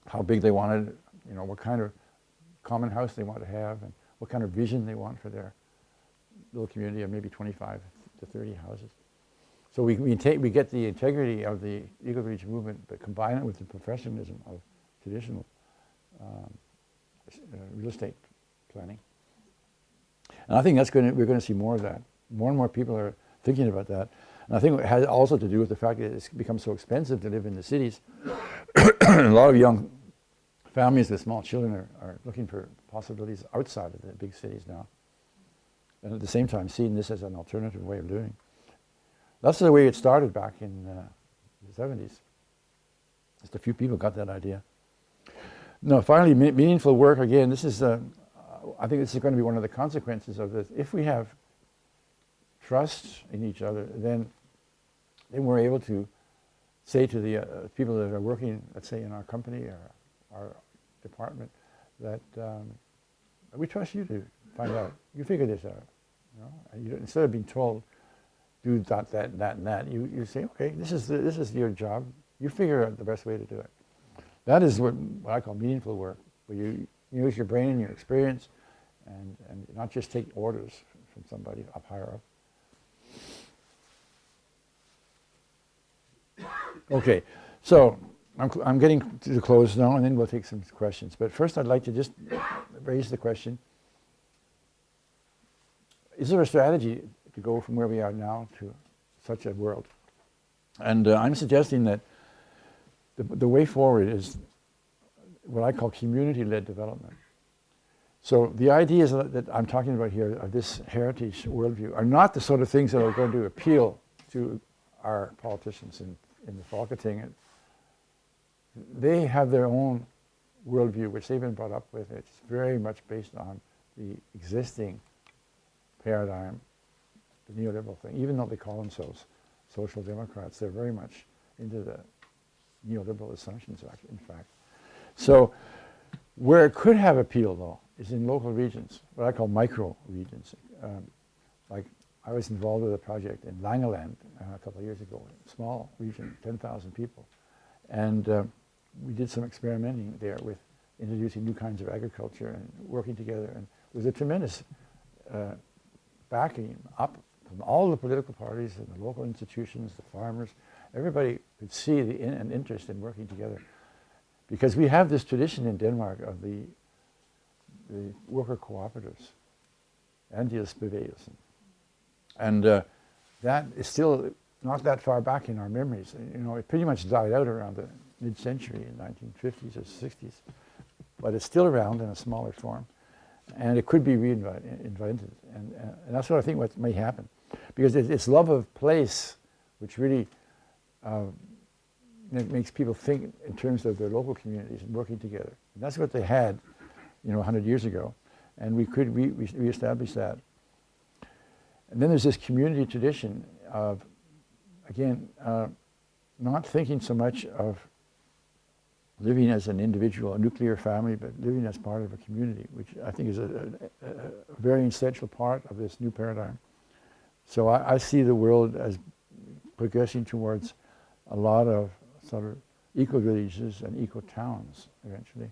how big they want it, what kind of common house they want to have, and what kind of vision they want for their little community of maybe 25 to 30 houses. So we get the integrity of the eco-village movement, but combine it with the professionalism of traditional real estate planning. And I think we're going to see more of that. More and more people are thinking about that. And I think it has also to do with the fact that it's become so expensive to live in the cities. A lot of young families with small children are looking for possibilities outside of the big cities now. And at the same time, seeing this as an alternative way of living. That's the way it started back in the 70s. Just a few people got that idea. No, finally, meaningful work. Again, this is I think this is going to be one of the consequences of this. If we have trust in each other, then we're able to say to the people that are working, let's say, in our company or our department, that we trust you to find out. You figure this out. You know? And you, instead of being told, do that, and that, you say, okay, this is your job. You figure out the best way to do it. That is what I call meaningful work, where you use your brain and your experience, and not just take orders from somebody up higher up. Okay, so I'm getting to the close now, and then we'll take some questions. But first, I'd like to just raise the question: is there a strategy to go from where we are now to such a world? And I'm suggesting that the way forward is what I call community-led development. So the ideas that I'm talking about here, of this heritage worldview, are not the sort of things that are going to appeal to our politicians in the Folketing. They have their own worldview, which they've been brought up with. It's very much based on the existing paradigm, the neoliberal thing. Even though they call themselves social democrats, they're very much into the neoliberal assumptions, in fact. So where it could have appeal, though, is in local regions, what I call micro regions. Like I was involved with a project in Langeland a couple of years ago, a small region, 10,000 people. And we did some experimenting there with introducing new kinds of agriculture and working together. And it was a tremendous backing up from all the political parties and the local institutions, the farmers. Everybody could see an interest in working together. Because we have this tradition in Denmark of the worker cooperatives, andelsbevægelsen. And that is still not that far back in our memories. You know, it pretty much died out around the mid-century in 1950s or 60s. But it's still around in a smaller form. And it could be reinvented. And that's what I think what may happen. Because it's love of place which really makes people think in terms of their local communities and working together. And that's what they had, 100 years ago. And we could reestablish that. And then there's this community tradition of, again, not thinking so much of living as an individual, a nuclear family, but living as part of a community, which I think is a very essential part of this new paradigm. So I see the world as progressing towards a lot of sort of eco-villages and eco-towns eventually.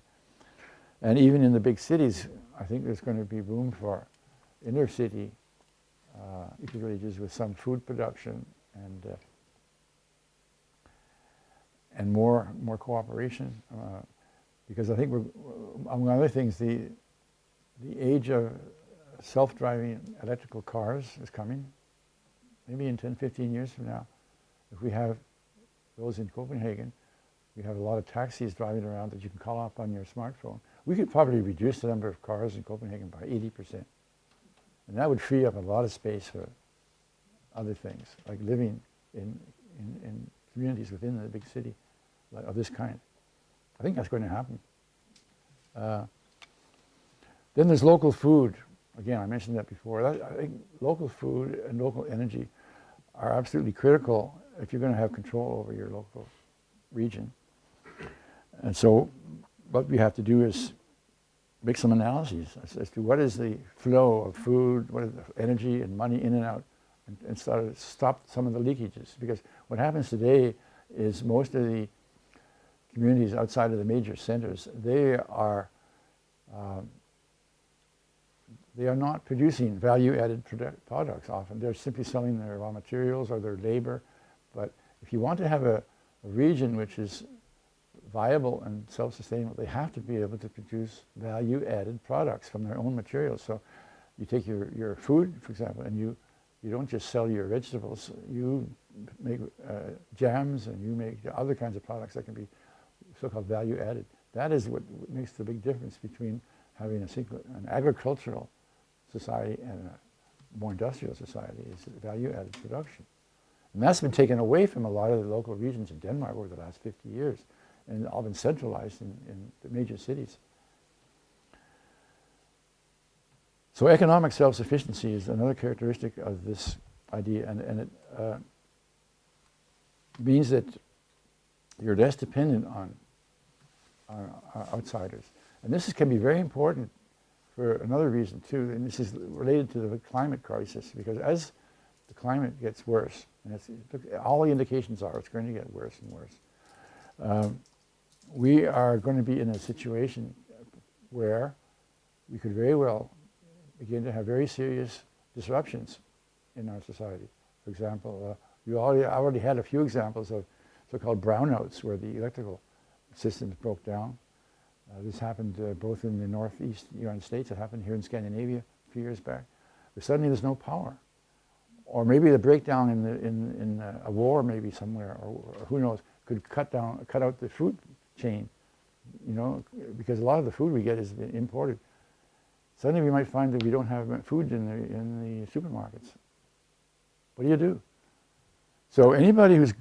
And even in the big cities, I think there's going to be room for inner city eco-villages with some food production and more cooperation, because I think among other things, the age of self-driving electrical cars is coming. Maybe in 10, 15 years from now, if we have those in Copenhagen, we have a lot of taxis driving around that you can call up on your smartphone. We could probably reduce the number of cars in Copenhagen by 80%. And that would free up a lot of space for other things, like living in communities within the big city of this kind. I think that's going to happen. Then there's local food. Again, I mentioned that before. I think local food and local energy are absolutely critical if you're going to have control over your local region. And so what we have to do is make some analyses as to what is the flow of food, what is the energy and money in and out, and stop some of the leakages. Because what happens today is most of the communities outside of the major centers, they are not producing value-added products often. They're simply selling their raw materials or their labor. But if you want to have a region which is viable and self-sustainable, they have to be able to produce value-added products from their own materials. So you take your food, for example, and you don't just sell your vegetables. You make jams and you make other kinds of products that can be so-called value-added. That is what makes the big difference between having an agricultural society and a more industrial society, is value-added production. And that's been taken away from a lot of the local regions in Denmark over the last 50 years, and all been centralized in the major cities. So economic self-sufficiency is another characteristic of this idea, and it means that you're less dependent on outsiders. And this can be very important for another reason too, and this is related to the climate crisis, because as the climate gets worse, and all the indications are it's going to get worse and worse, we are going to be in a situation where we could very well begin to have very serious disruptions in our society. For example, I already had a few examples of so-called brownouts where the electrical systems broke down. This happened both in the northeast United States. It happened here in Scandinavia a few years back. But suddenly there's no power. Or maybe the breakdown in a war maybe somewhere, or who knows, could cut out the food chain, you know, because a lot of the food we get is imported. Suddenly we might find that we don't have food in the supermarkets. What do you do? So anybody who's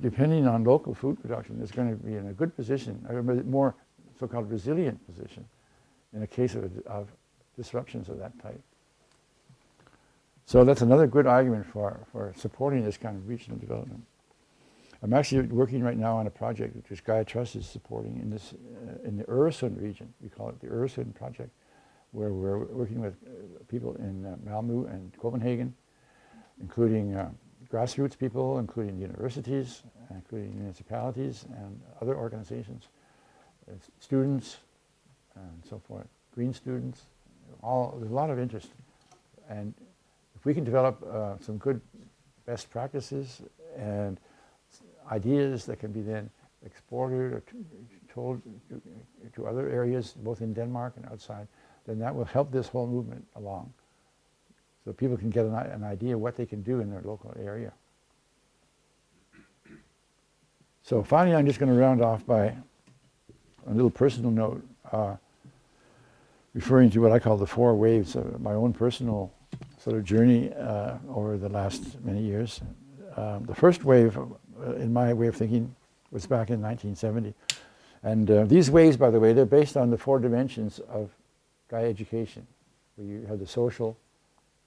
depending on local food production is going to be in a good position, a more so-called resilient position, in a case of disruptions of that type. So that's another good argument for supporting this kind of regional development. I'm actually working right now on a project which Gaia Trust is supporting in the Øresund region. We call it the Øresund Project, where we're working with people in Malmö and Copenhagen, including grassroots people, including universities, including municipalities and other organizations, students, and so forth, green students. There's a lot of interest. And if we can develop some good best practices and ideas that can be then exported or told to other areas, both in Denmark and outside, then that will help this whole movement along. So people can get an idea of what they can do in their local area. So finally, I'm just going to round off by a little personal note, referring to what I call the 4 waves of my own personal sort of journey over the last many years. The first wave, in my way of thinking, was back in 1970. And these waves, by the way, they're based on the 4 dimensions of Gaia education, where you have the social,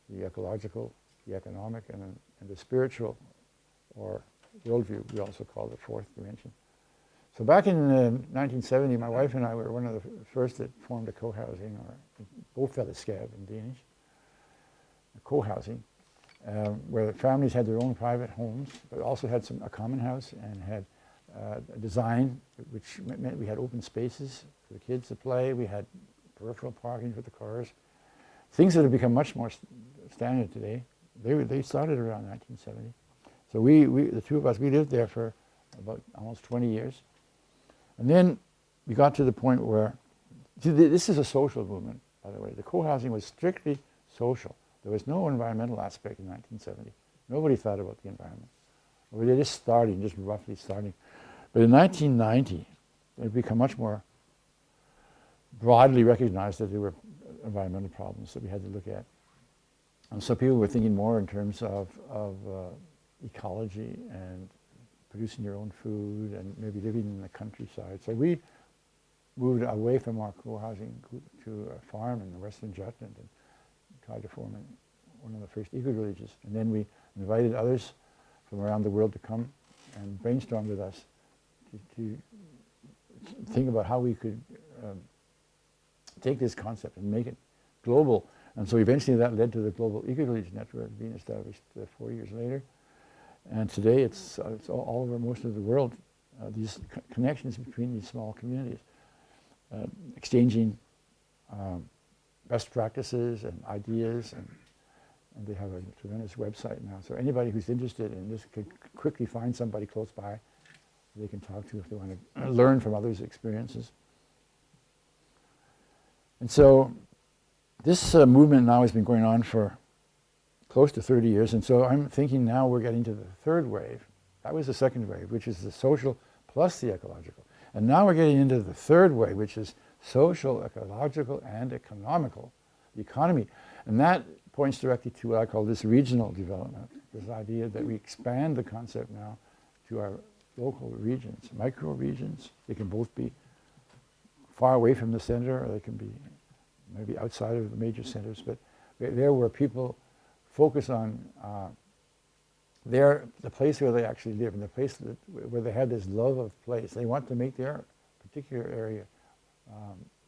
the ecological, the economic, and the spiritual, or worldview, we also call the 4th dimension. So back in 1970, my wife and I were one of the first that formed a co-housing, or bofællesskab in Danish, a co-housing, where the families had their own private homes, but also had a common house and had a design which meant we had open spaces for the kids to play. We had peripheral parking for the cars. Things that have become much more standard today. They started around 1970. So we the two of us, we lived there for about almost 20 years. And then we got to the point where, this is a social movement, by the way. The co-housing was strictly social. There was no environmental aspect in 1970. Nobody thought about the environment. We were just roughly starting. But in 1990, it had become much more broadly recognized that there were environmental problems that we had to look at. And so people were thinking more in terms of ecology and producing your own food and maybe living in the countryside. So we moved away from our co-housing to a farm in the Western Jutland and tried to form one of the first eco-villages. And then we invited others from around the world to come and brainstorm with us to think about how we could take this concept and make it global. And so eventually that led to the Global Eco-Village Network being established 4 years later. And today it's all over most of the world, these connections between these small communities, exchanging best practices and ideas, and they have a tremendous website now. So anybody who's interested in this could quickly find somebody close by they can talk to if they want to learn from others' experiences. And so this movement now has been going on for close to 30 years, and so I'm thinking now we're getting to the 3rd wave. That was the 2nd wave, which is the social plus the ecological. And now we're getting into the 3rd wave, which is social, ecological, and economical, the economy. And that points directly to what I call this regional development, this idea that we expand the concept now to our local regions, micro-regions. They can both be far away from the center, or they can be maybe outside of the major centers, but there where people focus on the place where they actually live, and the place where they have this love of place. They want to make their particular area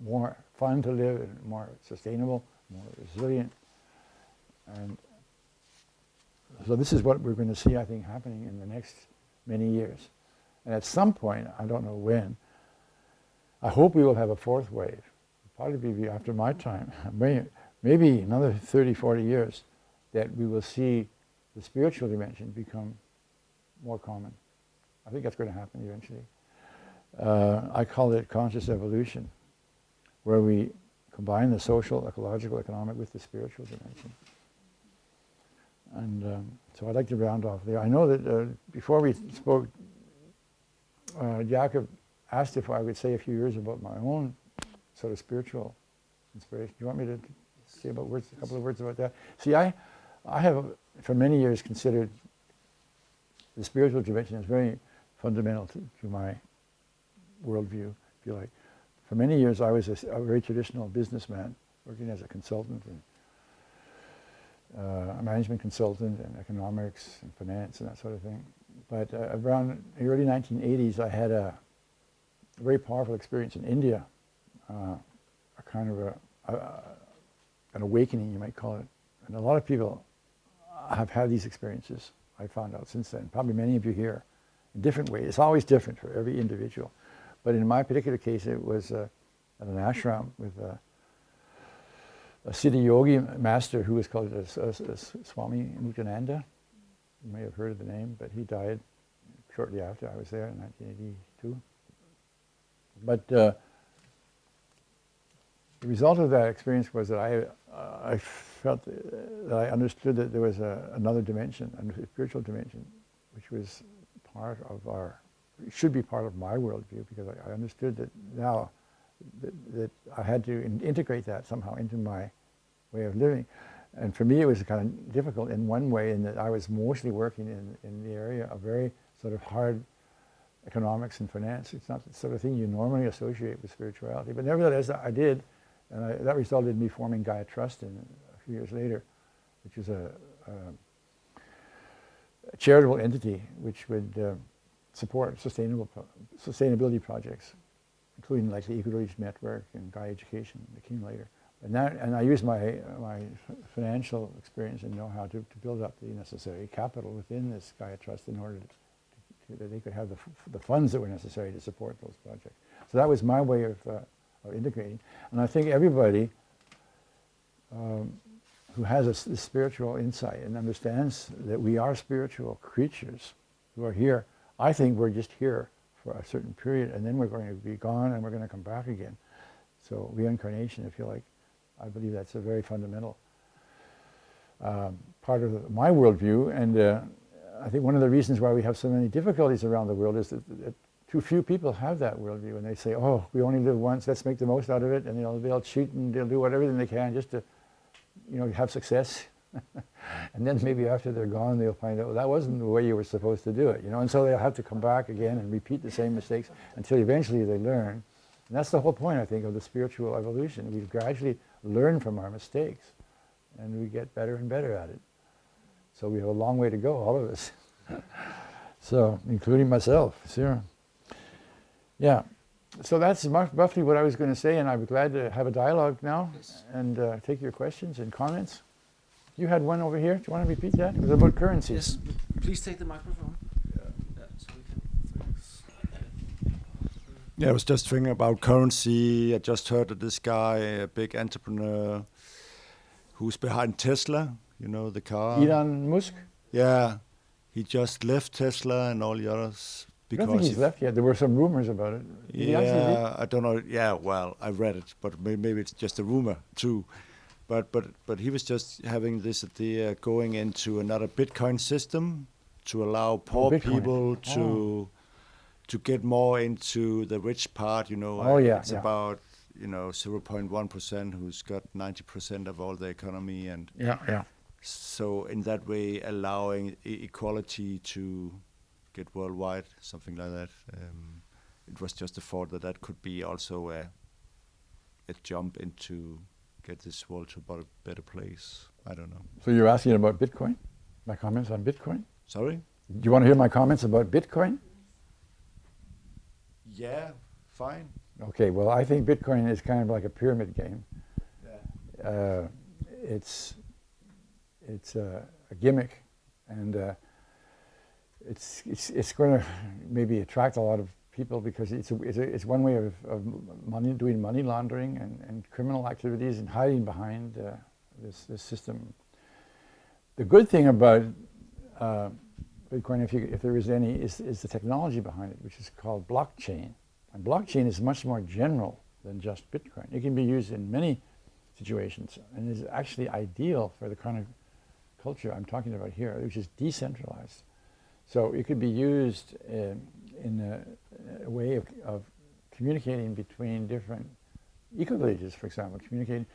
more fun to live and more sustainable, more resilient. And so this is what we're going to see, I think, happening in the next many years. And at some point, I don't know when, I hope we will have a fourth wave. It'll probably be after my time, maybe another 30, 40 years, that we will see the spiritual dimension become more common. I think that's going to happen eventually. I call it conscious evolution, where we combine the social, ecological, economic with the spiritual dimension. And so I'd like to round off there. I know that before we spoke, Jakob asked if I would say a few words about my own sort of spiritual inspiration. Do you want me to say a couple of words about that? See, I have, for many years, considered the spiritual dimension as very fundamental to my worldview, if you like. For many years, I was a very traditional businessman, working as a consultant, and a management consultant, and economics, and finance, and that sort of thing. But around the early 1980s, I had a very powerful experience in India, a kind of an awakening, you might call it. And a lot of people have had these experiences, I found out since then. Probably many of you here, in different ways. It's always different for every individual. But in my particular case, it was at an ashram with a Siddha yogi master who was called Swami Mutananda. You may have heard of the name, but he died shortly after I was there in 1982. But the result of that experience was that I felt that I understood that there was another dimension, a spiritual dimension, which was part of should be part of my worldview, because I understood that now that I had to integrate that somehow into my way of living. And for me, it was kind of difficult in one way, in that I was mostly working in the area of very sort of hard economics and finance. It's not the sort of thing you normally associate with spirituality. But nevertheless, I did, and that resulted in me forming Gaia Trust a few years later, which is a charitable entity which would support sustainability projects, including like the Eco-Village Network and Gaia Education that came later. And I used my financial experience and know-how to build up the necessary capital within this Gaia Trust in order that they could have the funds that were necessary to support those projects. So that was my way of integrating. And I think everybody who has this spiritual insight and understands that we are spiritual creatures who are here, I think we're just here for a certain period, and then we're going to be gone and we're going to come back again. So reincarnation, if you like, I believe that's a very fundamental part of my worldview. And I think one of the reasons why we have so many difficulties around the world is that too few people have that worldview, and they say, oh, we only live once, let's make the most out of it, and they'll cheat and they'll do everything they can just to have success. And then maybe after they're gone, they'll find out, well, that wasn't the way you were supposed to do it, and so they'll have to come back again and repeat the same mistakes until eventually they learn. And that's the whole point, I think, of the spiritual evolution. We gradually learn from our mistakes, and we get better and better at it. So we have a long way to go, all of us. So, including myself, sure. Yeah, so that's roughly what I was going to say, and I'm glad to have a dialogue now, Yes. and take your questions and comments. You had one over here. Do you want to repeat that? It was about currencies. Yes, please take the microphone. Yeah, so we can focus. Yeah, I was just thinking about currency. I just heard that this guy, a big entrepreneur, who's behind Tesla, the car. Elon Musk? Yeah, he just left Tesla and all the others I don't think he's left yet. There were some rumors about it. Did he actually leave? Yeah, I don't know. Yeah, well, I read it, but maybe it's just a rumor too. But he was just having this idea going into another Bitcoin system to allow poor Bitcoin. people to get more into the rich part. Oh, yeah, it's yeah. about 0.1% who's got 90% of all the economy, and Yeah. so in that way allowing equality to get worldwide, something like that. It was just a thought that could be also a jump into get this world to a better place. I don't know. So you're asking about Bitcoin? My comments on Bitcoin? Sorry? Do you want to hear my comments about Bitcoin? Yeah, fine. Okay, well, I think Bitcoin is kind of like a pyramid game. Yeah. It's a gimmick, and it's going to maybe attract a lot of people because it's one way of doing money laundering and criminal activities and hiding behind this system. The good thing about Bitcoin, if there is any, is the technology behind it, which is called blockchain. And blockchain is much more general than just Bitcoin. It can be used in many situations and is actually ideal for the kind of culture I'm talking about here, which is decentralized. So it could be used in a way of communicating between different eco-villages, for example, communicating.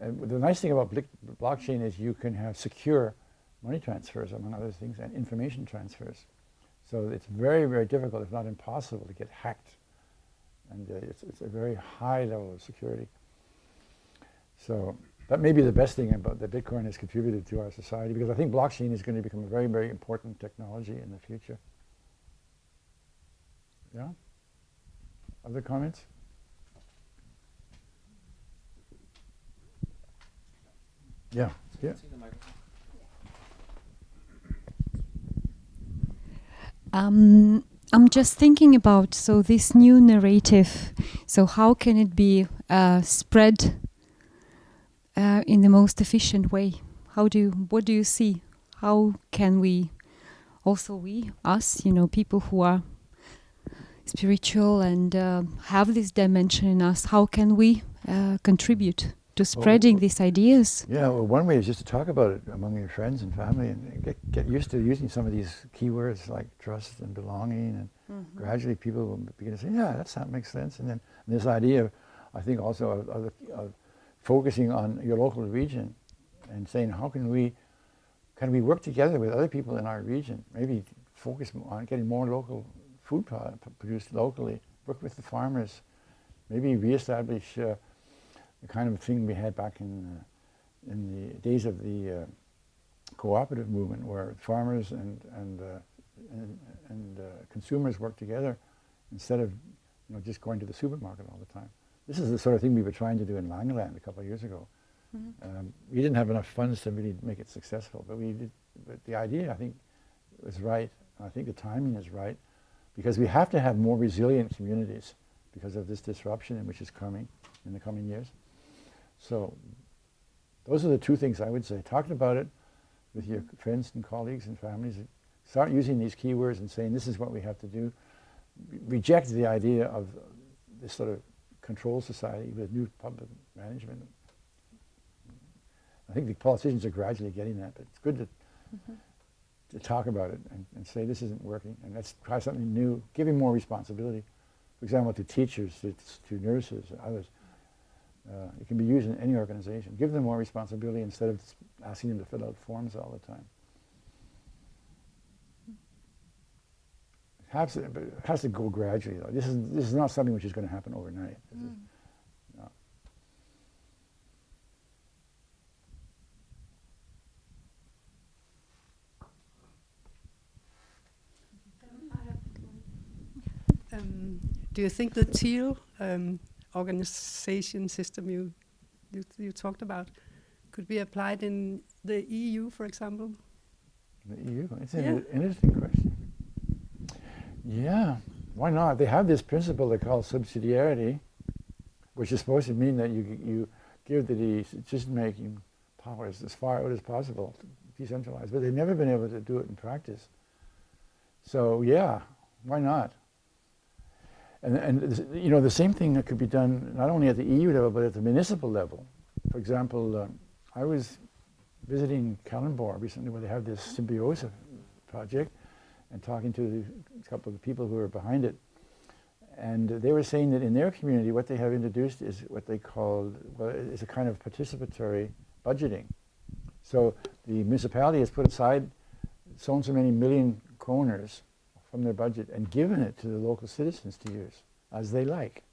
The nice thing about blockchain is you can have secure money transfers, among other things, and information transfers. So it's very, very difficult, if not impossible, to get hacked. And it's a very high level of security. So that may be the best thing about that Bitcoin has contributed to our society, because I think blockchain is going to become a very, very important technology in the future. Yeah? Other comments? Yeah. Yeah. Take the microphone. I'm just thinking about, so this new narrative, so how can it be spread in the most efficient way? What do you see? How can we, also us, people who are spiritual and have this dimension in us, how can we contribute to spreading these ideas? Yeah, well, one way is just to talk about it among your friends and family and get used to using some of these keywords like trust and belonging, and gradually people will begin to say, yeah, that makes sense. And then this idea, I think also of focusing on your local region and saying, how can we work together with other people in our region? Maybe focus on getting more local food produced locally, work with the farmers, maybe reestablish the kind of thing we had back in the days of the cooperative movement, where farmers and consumers work together instead of just going to the supermarket all the time. This is the sort of thing we were trying to do in Langeland a couple of years ago. We didn't have enough funds to really make it successful, but we did. But the idea, I think, was right. I think the timing is right, because we have to have more resilient communities because of this disruption which is coming in the coming years. So those are the two things I would say. Talking about it with your friends and colleagues and families. Start using these keywords and saying this is what we have to do. Reject the idea of this sort of control society with new public management. I think the politicians are gradually getting that, but it's good to talk about it and say this isn't working, and let's try something new, giving more responsibility. For example, to teachers, to nurses, and others. It can be used in any organization. Give them more responsibility instead of asking them to fill out forms all the time. It has to go gradually, though. This is not something which is going to happen overnight. No. Do you think the Teal Organization system you talked about could be applied in the EU, for example? The EU? It's an interesting question. Yeah, why not? They have this principle they call subsidiarity, which is supposed to mean that you give the decision-making powers as far out as possible, decentralized, but they've never been able to do it in practice. So yeah, why not? And the same thing that could be done not only at the EU level, but at the municipal level. For example, I was visiting Kalundborg recently, where they have this symbiosis project, and talking to a couple of the people who are behind it. And they were saying that in their community, what they have introduced is what they called, it's a kind of participatory budgeting. So the municipality has put aside so and so many million kroners from their budget and given it to the local citizens to use as they like.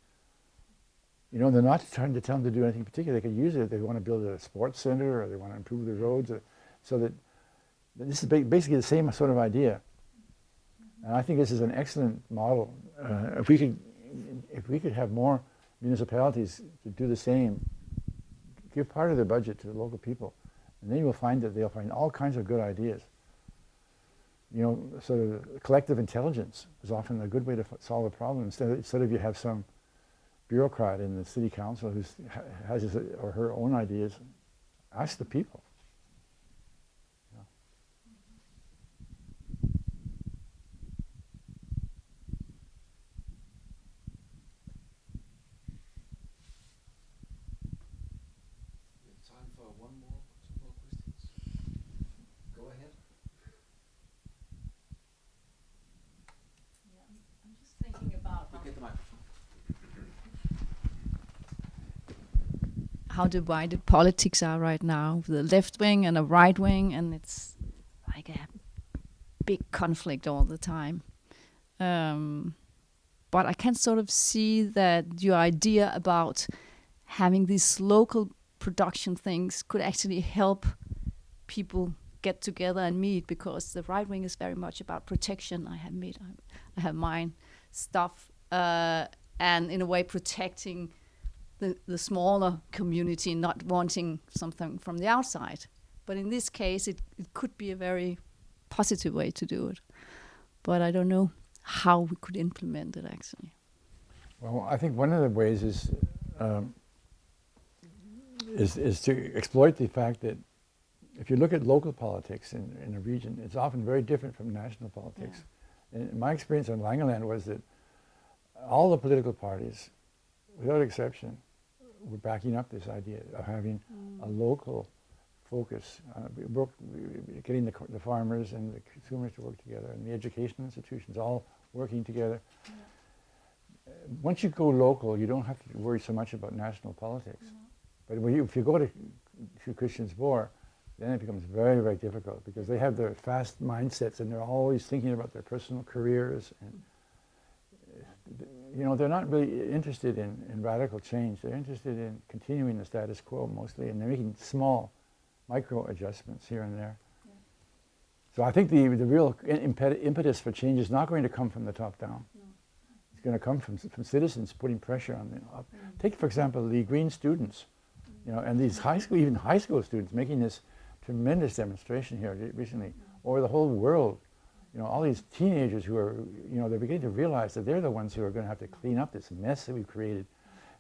They're not trying to tell them to do anything particular. They could use it if they want to build a sports center or they want to improve the roads. So that this is basically the same sort of idea. And I think this is an excellent model. If we could have more municipalities to do the same, give part of their budget to the local people, and then you will find that they'll find all kinds of good ideas. Sort of collective intelligence is often a good way to solve a problem. Instead of you have some bureaucrat in the city council who has his or her own ideas, ask the people. Time for two more questions. Go ahead. I'm just thinking about You get the microphone. how divided politics are right now, with the left wing and a right wing, and it's like a big conflict all the time. But I can sort of see that your idea about having these local production things could actually help people get together and meet, because the right wing is very much about protection. I have mine stuff, and in a way protecting the smaller community, not wanting something from the outside. But in this case, it could be a very positive way to do it. But I don't know how we could implement it actually. Well, I think one of the ways is to exploit the fact that if you look at local politics in a region, it's often very different from national politics. Yeah. And my experience on Langeland was that all the political parties, without exception, were backing up this idea of having a local focus, getting the farmers and the consumers to work together, and the educational institutions all working together. Yeah. Once you go local, you don't have to worry so much about national politics. But if you go to Christiansborg, then it becomes very, very difficult, because they have their fast mindsets and they're always thinking about their personal careers. And they're not really interested in radical change. They're interested in continuing the status quo mostly, and they're making small micro adjustments here and there. Yeah. So I think the real impetus for change is not going to come from the top down. No. It's going to come from citizens putting pressure on them. Take, for example, the Green students, and these even high school students making this tremendous demonstration here recently, over the whole world. All these teenagers who are, they're beginning to realize that they're the ones who are going to have to clean up this mess that we've created,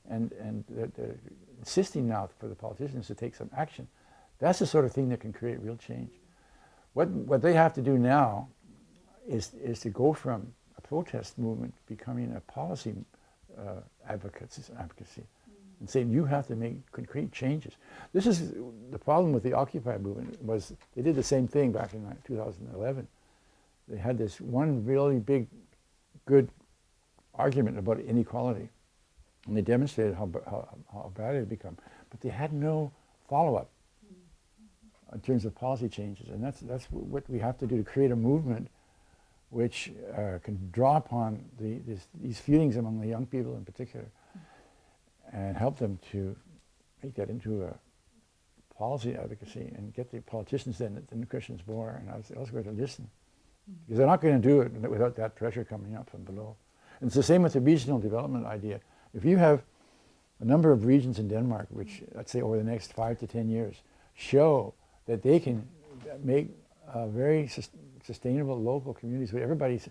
and they're insisting now for the politicians to take some action. That's the sort of thing that can create real change. What they have to do now is to go from a protest movement becoming a policy advocacy, and saying you have to make concrete changes. This is the problem with the Occupy movement. Was they did the same thing back in 2011. They had this one really big, good argument about inequality, and they demonstrated how bad it had become. But they had no follow-up in terms of policy changes, and that's what we have to do to create a movement which can draw upon these feelings among the young people in particular, and help them to make that into a policy advocacy, and get the politicians then in Christiansborg and elsewhere to listen. Because they're not going to do it without that pressure coming up from below. And it's the same with the regional development idea. If you have a number of regions in Denmark which, let's say over the next 5 to 10 years, show that they can make very sustainable local communities where everybody's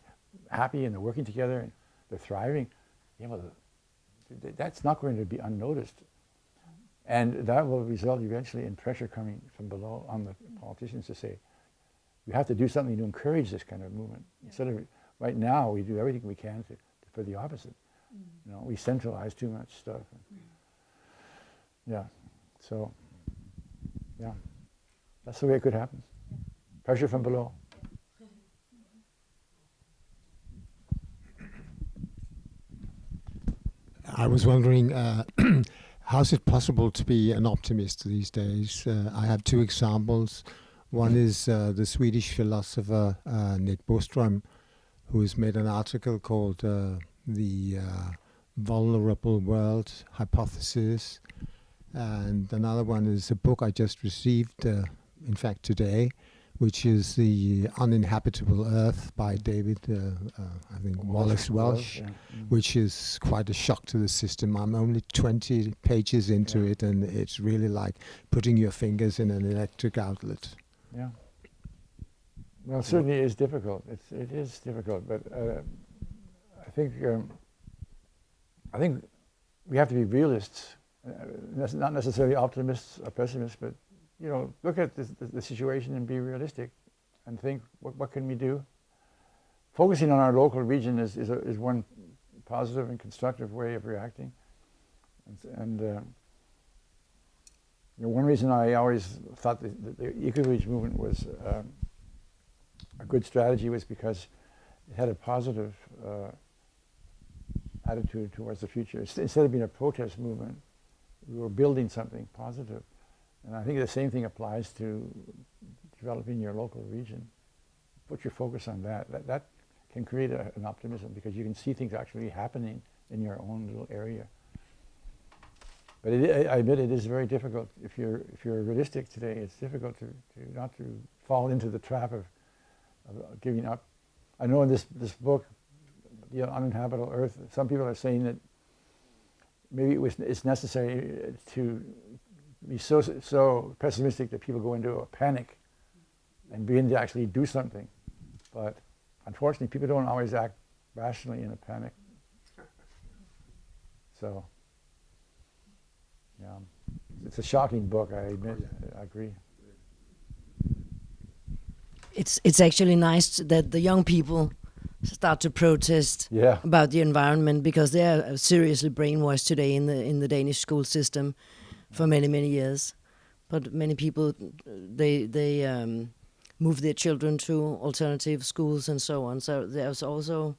happy and they're working together and they're thriving, that's not going to be unnoticed. And that will result eventually in pressure coming from below on the politicians to say, we have to do something to encourage this kind of movement. Instead of, right now, we do everything we can for the opposite. We centralize too much stuff. So that's the way it could happen. Pressure from below. I was wondering, how is it possible to be an optimist these days? I have two examples. One is the Swedish philosopher Ned Boström, who has made an article called The vulnerable world hypothesis. And another one is a book I just received, in fact, today, which is The Uninhabitable Earth by David, I think, Wallace Welsh, yeah. which is quite a shock to the system. I'm only 20 pages into it, and it's really like putting your fingers in an electric outlet. Yeah. Well, certainly it is difficult. It is difficult, but I think we have to be realists, not necessarily optimists or pessimists, but look at the situation and be realistic, and think what can we do. Focusing on our local region is one positive and constructive way of reacting, and one reason I always thought the eco-village movement was a good strategy was because it had a positive attitude towards the future. Instead of being a protest movement, we were building something positive. And I think the same thing applies to developing your local region. Put your focus on that. That can create an optimism, because you can see things actually happening in your own little area. But I admit it is very difficult. If you're realistic today, it's difficult to not to fall into the trap of giving up. I know in this book, The Uninhabitable Earth, some people are saying that maybe it's necessary to be so pessimistic that people go into a panic and begin to actually do something. But unfortunately, people don't always act rationally in a panic. So, yeah, it's a shocking book, I admit. I agree. It's actually nice that the young people start to protest about the environment, because they are seriously brainwashed today in the Danish school system for many years. But many people they move their children to alternative schools and so on. So there's also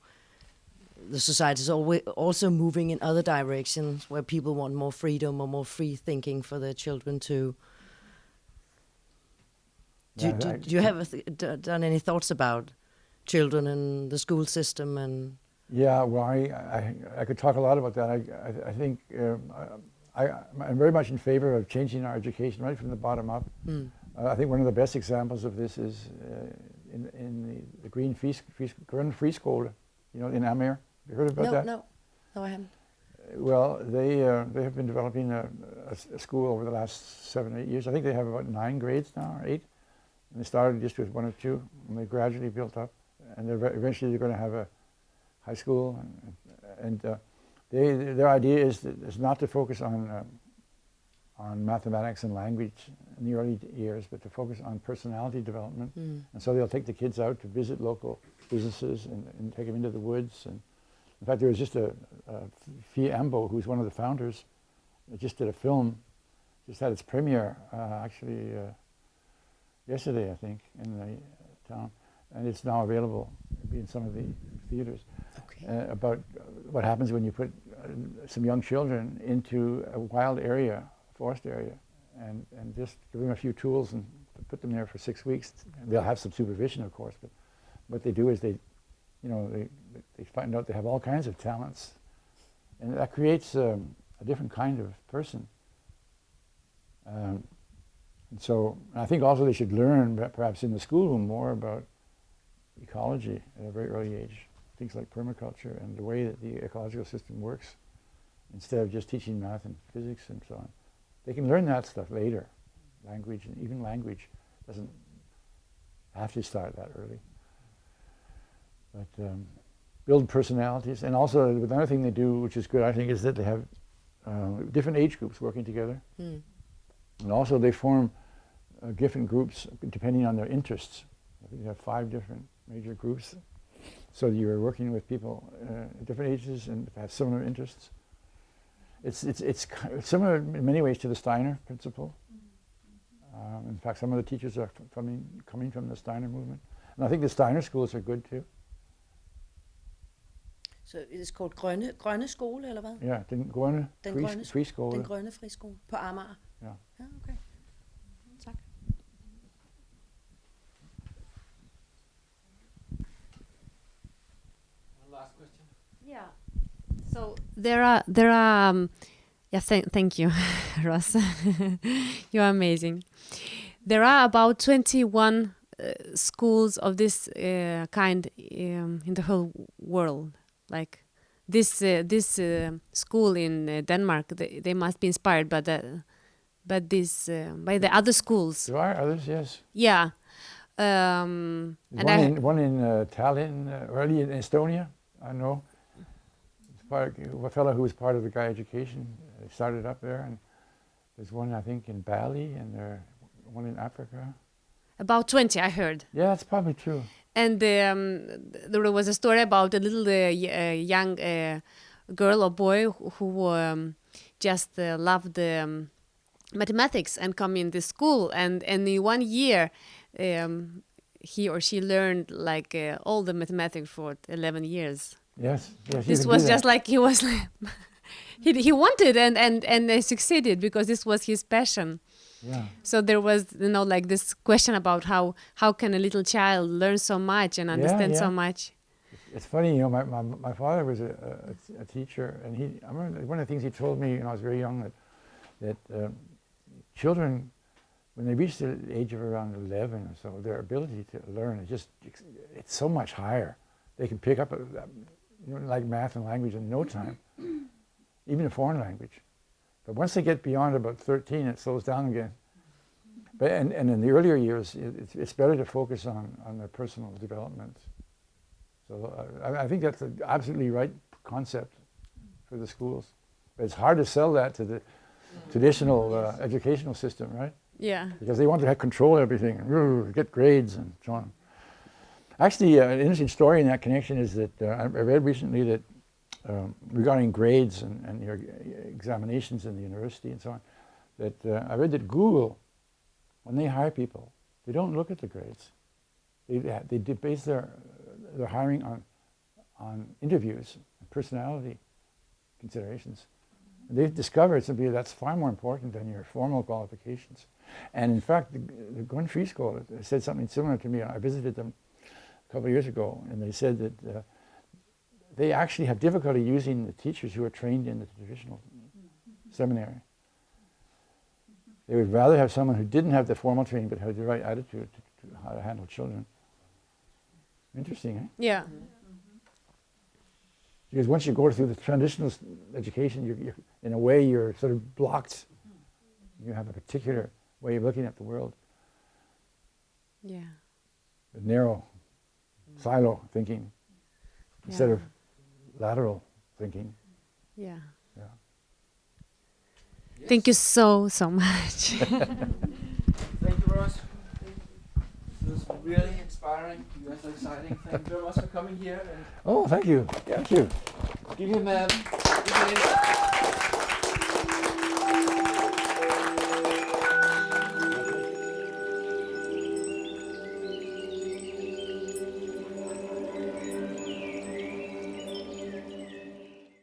the society is always also moving in other directions where people want more freedom or more free thinking for their children too. Do you have done any thoughts about children and the school system? And yeah, well, I could talk a lot about that. I think I'm very much in favor of changing our education right from the bottom up. I think one of the best examples of this is in the Grønne Friskole, in Amager. You heard about that? No, I haven't. Well, they have been developing a school over the last 7 or 8 years. I think they have about 9 grades now, or 8. And they started just with 1 or 2, and they gradually built up. And eventually they're going to have a high school. And their idea is not to focus on mathematics and language in the early years, but to focus on personality development. And so they'll take the kids out to visit local businesses and take them into the woods. And in fact, there was just a Fie Ambo, who's one of the founders, just did a film, just had its premiere actually yesterday, I think, in the town, and it's now available in some of the theaters. Okay. About what happens when you put some young children into a wild area, a forest area, and just give them a few tools and put them there for 6 weeks. And they'll have some supervision, of course, but what they do is they find out they have all kinds of talents, and that creates a different kind of person. And so I think also they should learn, perhaps in the schoolroom, more about ecology at a very early age. Things like permaculture and the way that the ecological system works, instead of just teaching math and physics and so on. They can learn that stuff later. Language, and even language doesn't have to start that early. But build personalities. And also another thing they do, which is good, I think, is that they have different age groups working together. And also they form different groups depending on their interests. I think you have 5 different major groups. So you're working with people at different ages and have similar interests. It's similar in many ways to the Steiner principle. In fact, some of the teachers are coming from the Steiner movement. And I think the Steiner schools are good too. So it is called grønne skole, eller hvad? Ja, den grønne friskole. Den grønne friskole på Amager. Ja. Ja, okay. Tak. One last question. Yeah. So there are yeah, thank you, Ross. You are amazing. There are about 21 schools of this kind in the whole world. Like this school in Denmark, they must be inspired by by the other schools. There are others, yes. Yeah. One in Tallinn, early in Estonia, I know. A fellow who was part of the Guy Education started up there, and there's one I think in Bali, and one in Africa. About 20, I heard. Yeah, that's probably true. And there was a story about a little young girl or boy who just loved mathematics and come in the school, and in 1 year he or she learned like all the mathematics for 11 years. Yes, yes. This was just like he was like he wanted and succeeded because this was his passion. Yeah. So there was, like this question about how can a little child learn so much and understand so much. It's funny, my father was a teacher, and I remember one of the things he told me when I was very young that children, when they reach the age of around 11 or so, their ability to learn is it's so much higher. They can pick up like math and language in no time, even a foreign language. But once they get beyond about 13, it slows down again. But and in the earlier years, it's better to focus on their personal development. So I think that's an absolutely right concept for the schools. But it's hard to sell that to the traditional educational system, right? Yeah. Because they want to have control everything and get grades and so on. Actually, an interesting story in that connection is that I read recently that regarding grades and your examinations in the university and so on, that I read that Google, when they hire people, they don't look at the grades. They base their hiring on interviews, personality considerations. And they've discovered simply that's far more important than your formal qualifications. And in fact, the Gwen Free School said something similar to me. I visited them a couple of years ago, and they said that they actually have difficulty using the teachers who are trained in the traditional seminary. They would rather have someone who didn't have the formal training but had the right attitude to how to handle children. Interesting, eh? Yeah. Because once you go through the traditional education, you're in a way you're sort of blocked. You have a particular way of looking at the world. Yeah. The narrow silo thinking instead of lateral thinking. Yeah. Yeah. Yes. Thank you so much. Thank you, Ross. It was really inspiring. You guys are exciting. Thank you very much for coming here. And oh, thank you. Thank you. Give him a